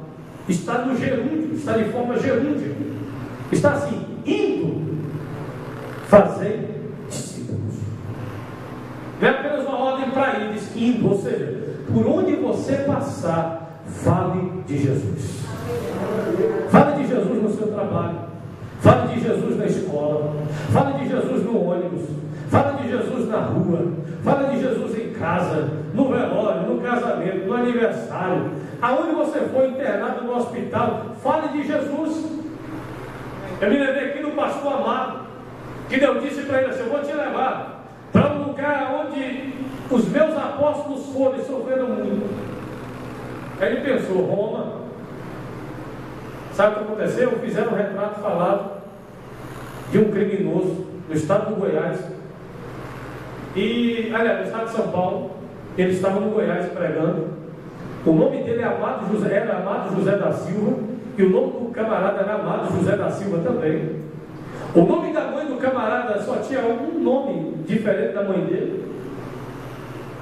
está no gerúndio, está de forma gerúndia. Está assim: indo, fazei discípulos. Não é apenas uma ordem para ir, diz indo, ou seja, por onde você passar, fale de Jesus. Fale de Jesus no seu trabalho, fale de Jesus na escola, fale de Jesus no ônibus, fale de Jesus na rua, fale de Jesus em casa, no velório, no casamento, no aniversário, aonde você for internado no hospital, fale de Jesus. Eu me lembrei aqui do pastor Amado. que Deus disse para ele assim: eu vou te levar para um lugar onde os meus apóstolos foram e sofreram muito. Aí ele pensou: Roma. Sabe o que aconteceu? Fizeram um retrato falado de um criminoso no estado do Goiás. E, aliás, no estado de São Paulo. Ele estava no Goiás pregando. O nome dele era Amado José da Silva. E o nome do camarada era Amado José da Silva também. O nome da mãe do camarada só tinha um nome diferente da mãe dele.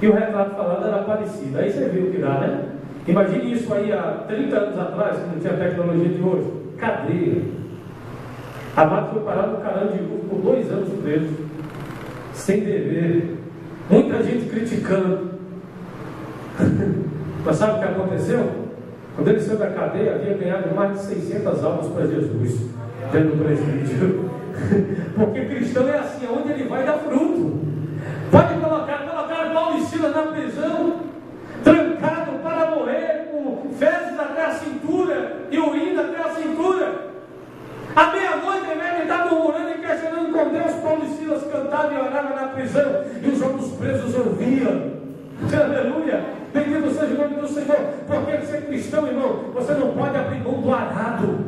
E o retrato falado era parecido. Aí você viu o que dá, né? Imagine isso aí há 30 anos atrás, que não tinha a tecnologia de hoje. Cadeia. Amado foi parado no Carandiru por 2 anos preso, sem dever. Muita gente criticando. Mas sabe o que aconteceu? Quando ele saiu da cadeia, havia ganhado mais de 600 almas para Jesus dentro do presídio. Porque cristão é assim: onde ele vai dar fruto. Pode colocar Paulo e Silas na prisão, trancado para morrer, com fezes até a cintura e urina até a cintura. À meia-noite ele estava murmurando e questionando com Deus. Paulo e Silas cantavam e oravam na prisão, e os outros presos ouviam. Aleluia! Bendito seja o nome do Senhor. Porque ser cristão, irmão, você não pode abrir mão do arado.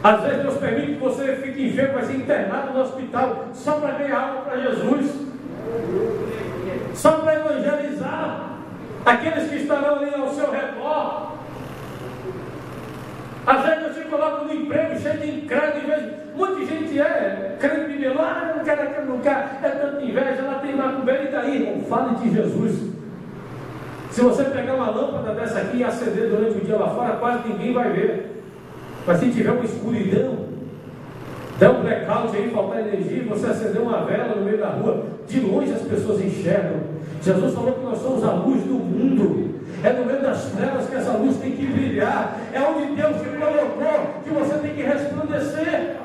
Às vezes Deus permite que você fique enfermo, vai ser internado no hospital só para ganhar algo para Jesus, só para evangelizar aqueles que estarão ali ao seu redor. Às vezes Deus te coloca no emprego cheio de incrédulo. Muita gente é crente de Deus. Não quero aquele lugar, é tanta inveja, lá tem macumbeiro. E daí, irmão, fale de Jesus. Se você pegar uma lâmpada dessa aqui e acender durante o dia lá fora, quase ninguém vai ver. Mas se tiver uma escuridão, der um blackout aí, faltar energia, você acender uma vela no meio da rua, de longe as pessoas enxergam. Jesus falou que nós somos a luz do mundo. É no meio das trevas que essa luz tem que brilhar. É onde Deus te colocou que você tem que resplandecer.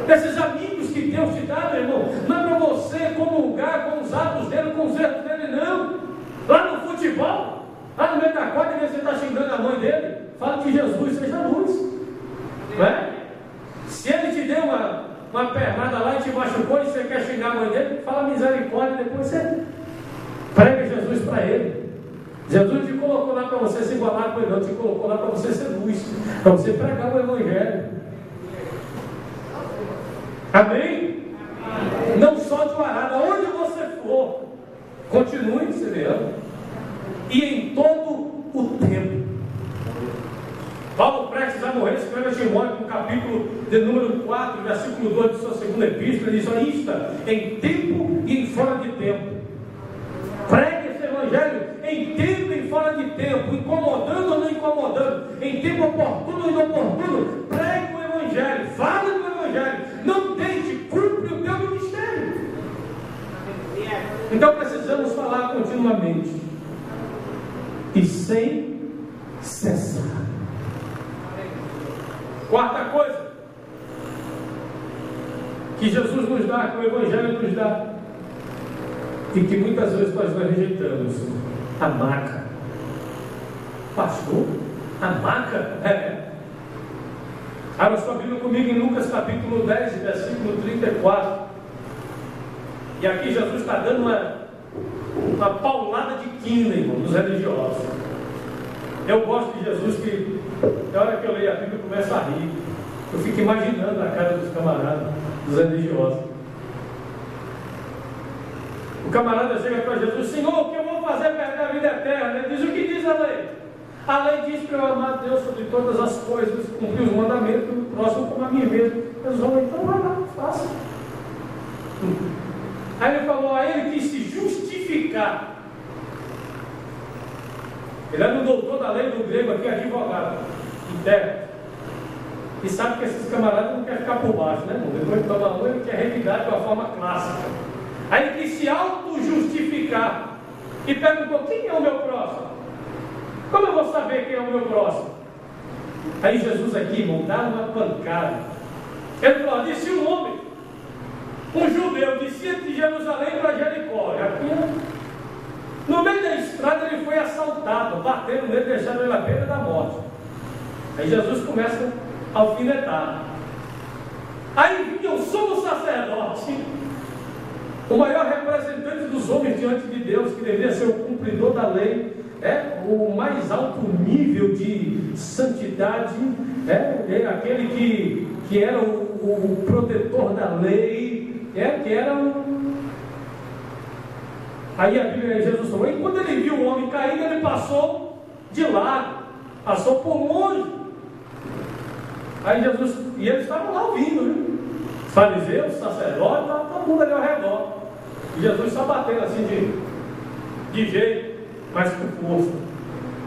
Esses amigos que Deus te dá, meu irmão, não é para você comungar com os atos dele, com os erros dele, não. Lá no futebol, lá no meio da quadra, você está xingando a mãe dele. Fala de Jesus, seja luz. Não é? Se ele te deu uma pernada lá e te machucou e você quer xingar a mãe dele, fala misericórdia, depois você prega Jesus para ele. Jesus te colocou lá para você se igualar com ele, não te colocou lá para você ser luz, para você pregar o Evangelho. Amém? Não só de arada, onde você for, continue semeando, e em todo o tempo. Paulo, prestes a morrer, escreve a Timóteo no capítulo de número 4, versículo 2 de sua segunda epístola, ele diz: insta em tempo e em fora de tempo. Pregue esse Evangelho em tempo e fora de tempo, incomodando ou não incomodando, em tempo oportuno ou inoportuno. Pregue o Evangelho, fale do Evangelho, não deixe, cumpre o teu ministério. Então precisamos falar continuamente e sem cessar. Quarta coisa que Jesus nos dá, que o Evangelho nos dá, e que muitas vezes nós rejeitamos: a maca. Pastor, a maca? É. Abra sua Bíblia comigo em Lucas capítulo 10, versículo 34. E aqui Jesus está dando uma paulada de quina, irmão, dos religiosos. Eu gosto de Jesus que, na hora que eu leio a Bíblia, eu começo a rir. Eu fico imaginando a cara dos camaradas, dos religiosos. O camarada chega para Jesus: Senhor, o que eu vou fazer para perder a vida eterna? Ele diz: o que diz a lei? A lei diz para eu amar Deus sobre todas as coisas, cumprir os mandamentos, o próximo como a mim mesmo. Jesus falou: então vai lá, faça. Aí ele falou: a ele quis se justificar. Ele era um doutor da lei do grego aqui, advogado, intérprete. E sabe que esses camaradas não querem ficar por baixo, né? Depois de tomar um, ele quer revidar de uma forma clássica. Aí ele quis se auto-justificar e perguntou: quem é o meu próximo? Como eu vou saber quem é o meu próximo? Aí Jesus aqui, irmão, dá uma pancada. Ele falou: disse um homem, um judeu, descia de Jerusalém para Jericó. Aqui, no meio da estrada ele foi assaltado, bateram nele, deixaram ele à beira da morte. Aí Jesus começa a alfinetar. Aí vinha o sumo sacerdote, o maior representante dos homens diante de Deus, que deveria ser o cumpridor da lei, o mais alto nível de santidade, aquele que era o protetor da lei, que era Aí a Bíblia, Jesus falou, e quando ele viu o homem caído, ele passou de lado, passou por longe. Aí Jesus, e eles estavam lá ouvindo, né? Fariseus, sacerdotes, todo mundo ali ao redor. E Jesus só batendo assim de jeito, mas com força.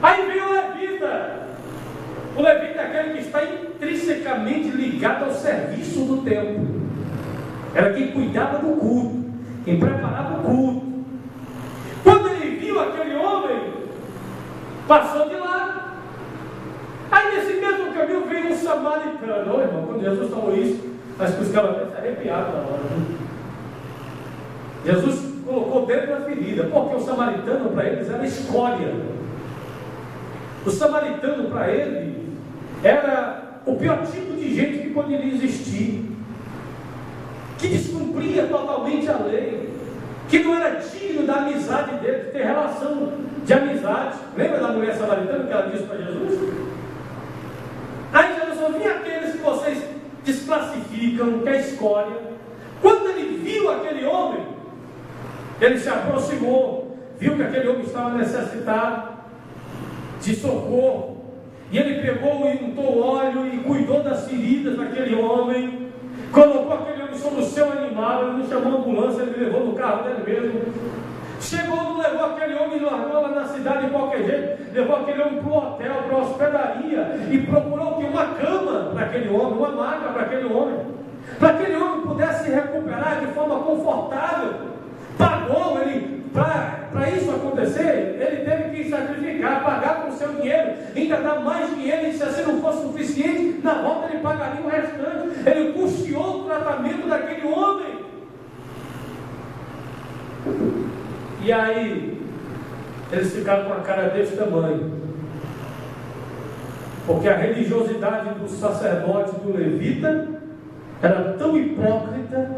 Aí veio o levita. O levita é aquele que está intrinsecamente ligado ao serviço do templo. Era quem cuidava do culto, quem preparava o culto. Quando ele viu aquele homem, passou de lado. Aí nesse mesmo caminho veio um samaritano. Ô irmão, quando Jesus falou isso, acho que os caras até se arrepiaram na hora. Jesus colocou dentro da ferida, porque o samaritano para eles era escória. O samaritano para ele era o pior tipo de gente que poderia existir, que descumpria totalmente a lei, que não era digno da amizade dele, de ter relação de amizade. Lembra da mulher samaritana que ela disse para Jesus? Aí Jesus falou, vem aqueles que vocês desclassificam, que é escória. Quando ele viu aquele homem, ele se aproximou, viu que aquele homem estava necessitado de socorro, e ele pegou e untou óleo e cuidou das feridas daquele homem, colocou aquele homem sobre o seu animal, ele não chamou a ambulância, ele levou no carro dele mesmo. Chegou, não levou aquele homem, largou lá na cidade de qualquer jeito, levou aquele homem para o hotel, para a hospedaria, e procurou uma cama para aquele homem, uma maca para aquele homem pudesse se recuperar de forma confortável. Pagou ele, para isso acontecer, ele teve que sacrificar, pagar com o seu dinheiro, ainda dar mais dinheiro, e se assim não fosse suficiente, na volta ele pagaria o restante. Ele custeou o tratamento daquele homem. E aí, eles ficaram com a cara desse tamanho, porque a religiosidade do sacerdote, do levita, era tão hipócrita,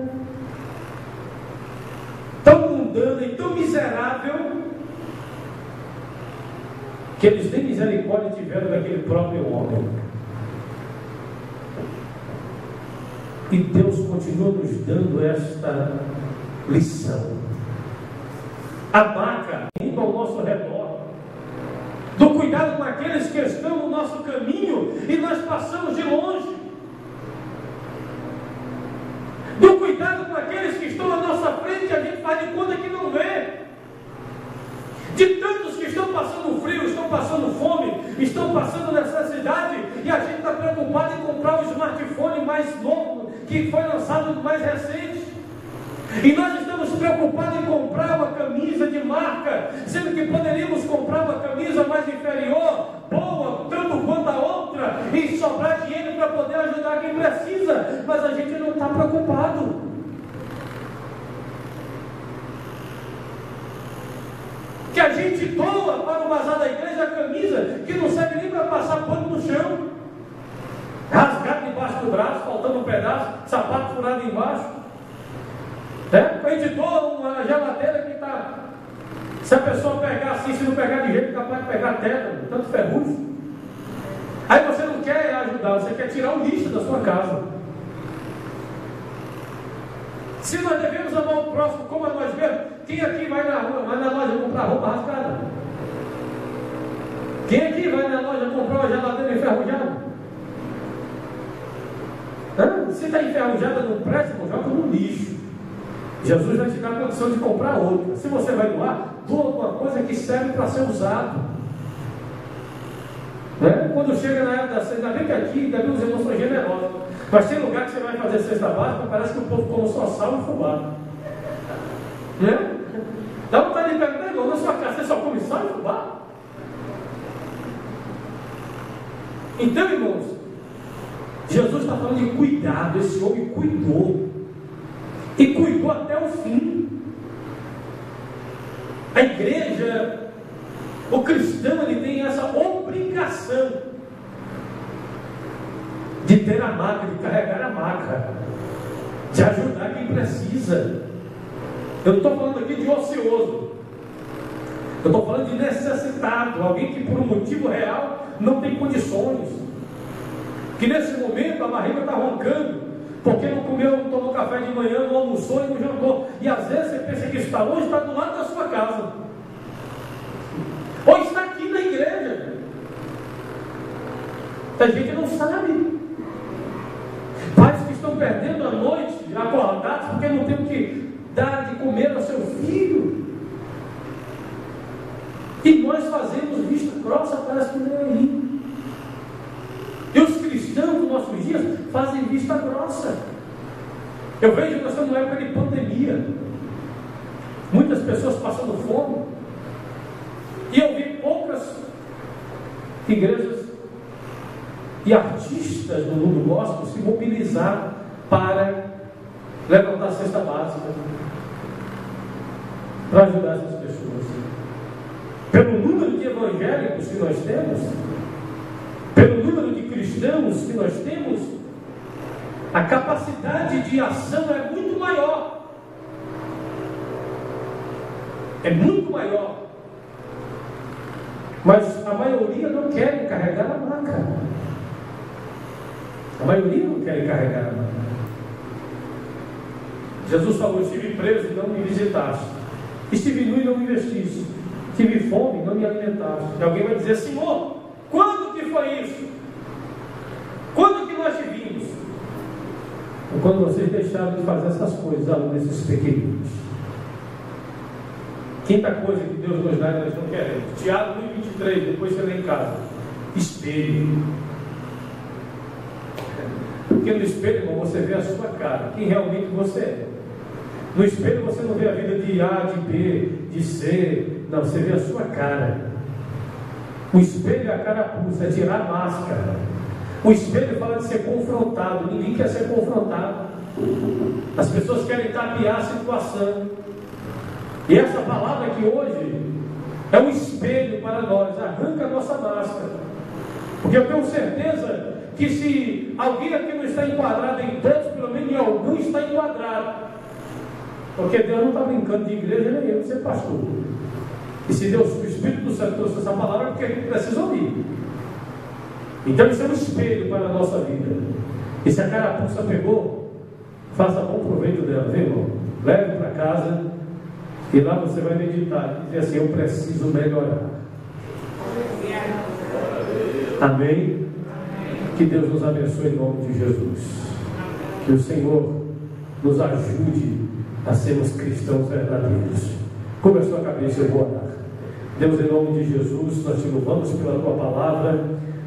tão mundana e tão miserável, que eles nem misericórdia tiveram daquele próprio homem. E Deus continua nos dando esta lição. A maca indo ao nosso redor, do cuidado com aqueles que estão no nosso caminho e nós passamos de longe, do cuidado com aqueles que estão à nossa frente e a gente faz de conta que não vê, de tantos que estão passando frio, estão passando fome, estão passando necessidade, e a gente está preocupado em comprar o smartphone mais novo que foi lançado, mais recente. E nós estamos preocupados em comprar uma camisa de marca, sendo que poderíamos comprar uma camisa mais inferior, boa, tanto quanto a outra, e sobrar dinheiro para poder ajudar quem precisa, mas a gente não está preocupado. Que a gente doa para o bazar da igreja a camisa que não serve nem para passar pano no chão, rasgado debaixo do braço, faltando um pedaço, sapato furado embaixo. A gente doa uma geladeira que está, se a pessoa pegar assim, se não pegar de jeito, é capaz de pegar tétano, tanto ferrugem. Aí você não quer ajudar, você quer tirar o lixo da sua casa. Se nós devemos amar o próximo como a nós mesmos, quem aqui vai na rua, vai na loja comprar roupa rasgada? Quem aqui vai na loja comprar uma geladeira enferrujada? Se está enferrujada, não presta, não joga no lixo. Jesus vai te dar a condição de comprar outra. Se você vai doar, doa alguma coisa que serve para ser usado. Quando chega na época da cesta, ainda bem que aqui, ainda bem os irmãos são generosos, mas tem lugar que você vai fazer cesta básica, parece que o povo come só sal e fubá. Dá vontade de perguntar, irmão, na sua casa você só come sal e fubá? Então, irmãos, Jesus está falando de cuidado. Esse homem cuidou, e cuidou até o fim. A igreja, o cristão, ele tem essa obrigação de ter a maca, de carregar a maca. maca, de ajudar quem precisa. Eu não estou falando aqui de ocioso, eu estou falando de necessitado, alguém que por um motivo real não tem condições, que nesse momento a barriga está roncando, porque não comeu, não tomou café de manhã, não almoçou e não jantou. E às vezes você pensa que está longe, está do lado da sua casa, ou está aqui na igreja. A gente não sabe. Pais que estão perdendo a noite acordados porque não tem o que dar de comer ao seu filho. E nós fazemos vista grossa, parece que não é aí. E os cristãos dos nossos dias fazem vista grossa. Eu vejo que nós estamos numa época de pandemia, muitas pessoas passando fome, e eu vi poucas igrejas e artistas do mundo gospel se mobilizar para levantar a cesta básica, para ajudar essas pessoas. Pelo número de evangélicos que nós temos, pelo número de cristãos que nós temos, a capacidade de ação é muito maior. É muito maior. Mas a maioria não quer carregar a maca. A maioria não quer carregar a maca. Jesus falou: estive preso e não me visitaste, estive nu e não me vestiste, tive fome e não me alimentaste. E alguém vai dizer: Senhor, quando que foi isso? Quando que nós te vimos? Ou quando vocês deixaram de fazer essas coisas, além desses pequeninos. Quinta coisa que Deus nos dá e nós não queremos. Tiago 1,23, depois você lê em casa. Espelho. Porque no espelho, irmão, você vê a sua cara, quem realmente você é. No espelho você não vê a vida de A, de B, de C. Não, você vê a sua cara. O espelho é a carapuça, é tirar a máscara. O espelho fala de ser confrontado. Ninguém quer ser confrontado. As pessoas querem tapear a situação. E essa palavra aqui hoje é um espelho para nós. Arranca a nossa máscara. Porque eu tenho certeza que se alguém aqui não está enquadrado em todos, pelo menos em algum está enquadrado. Porque Deus não está brincando de igreja, nem eu de ser pastor. E se Deus, o Espírito do Santo trouxe essa palavra, é porque a gente precisa ouvir. Então isso é um espelho para a nossa vida. E se a carapuça pegou, faça bom proveito dela, viu, irmão? Leve para casa e lá você vai meditar e dizer assim: eu preciso melhorar. Amém? Que Deus nos abençoe em nome de Jesus. Que o Senhor nos ajude a sermos cristãos verdadeiros. Cubra a sua cabeça, eu vou orar. Deus, em nome de Jesus, nós te louvamos pela tua palavra,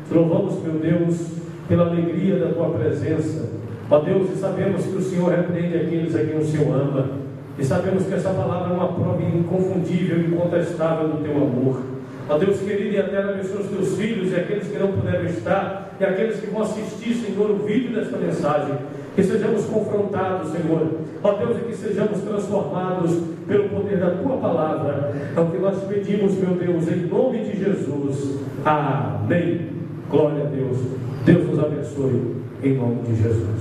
te louvamos, meu Deus, pela alegria da tua presença. Ó Deus, e sabemos que o Senhor repreende aqueles a quem o Senhor ama, e sabemos que essa palavra é uma prova inconfundível e incontestável do teu amor. Ó Deus querido, e até abençoa os teus filhos e aqueles que não puderam estar, e aqueles que vão assistir, Senhor, o vídeo desta mensagem. Que sejamos confrontados, Senhor. Ó Deus, e que sejamos transformados pelo poder da tua palavra. É o que nós pedimos, meu Deus, em nome de Jesus. Amém. Glória a Deus. Deus nos abençoe em nome de Jesus.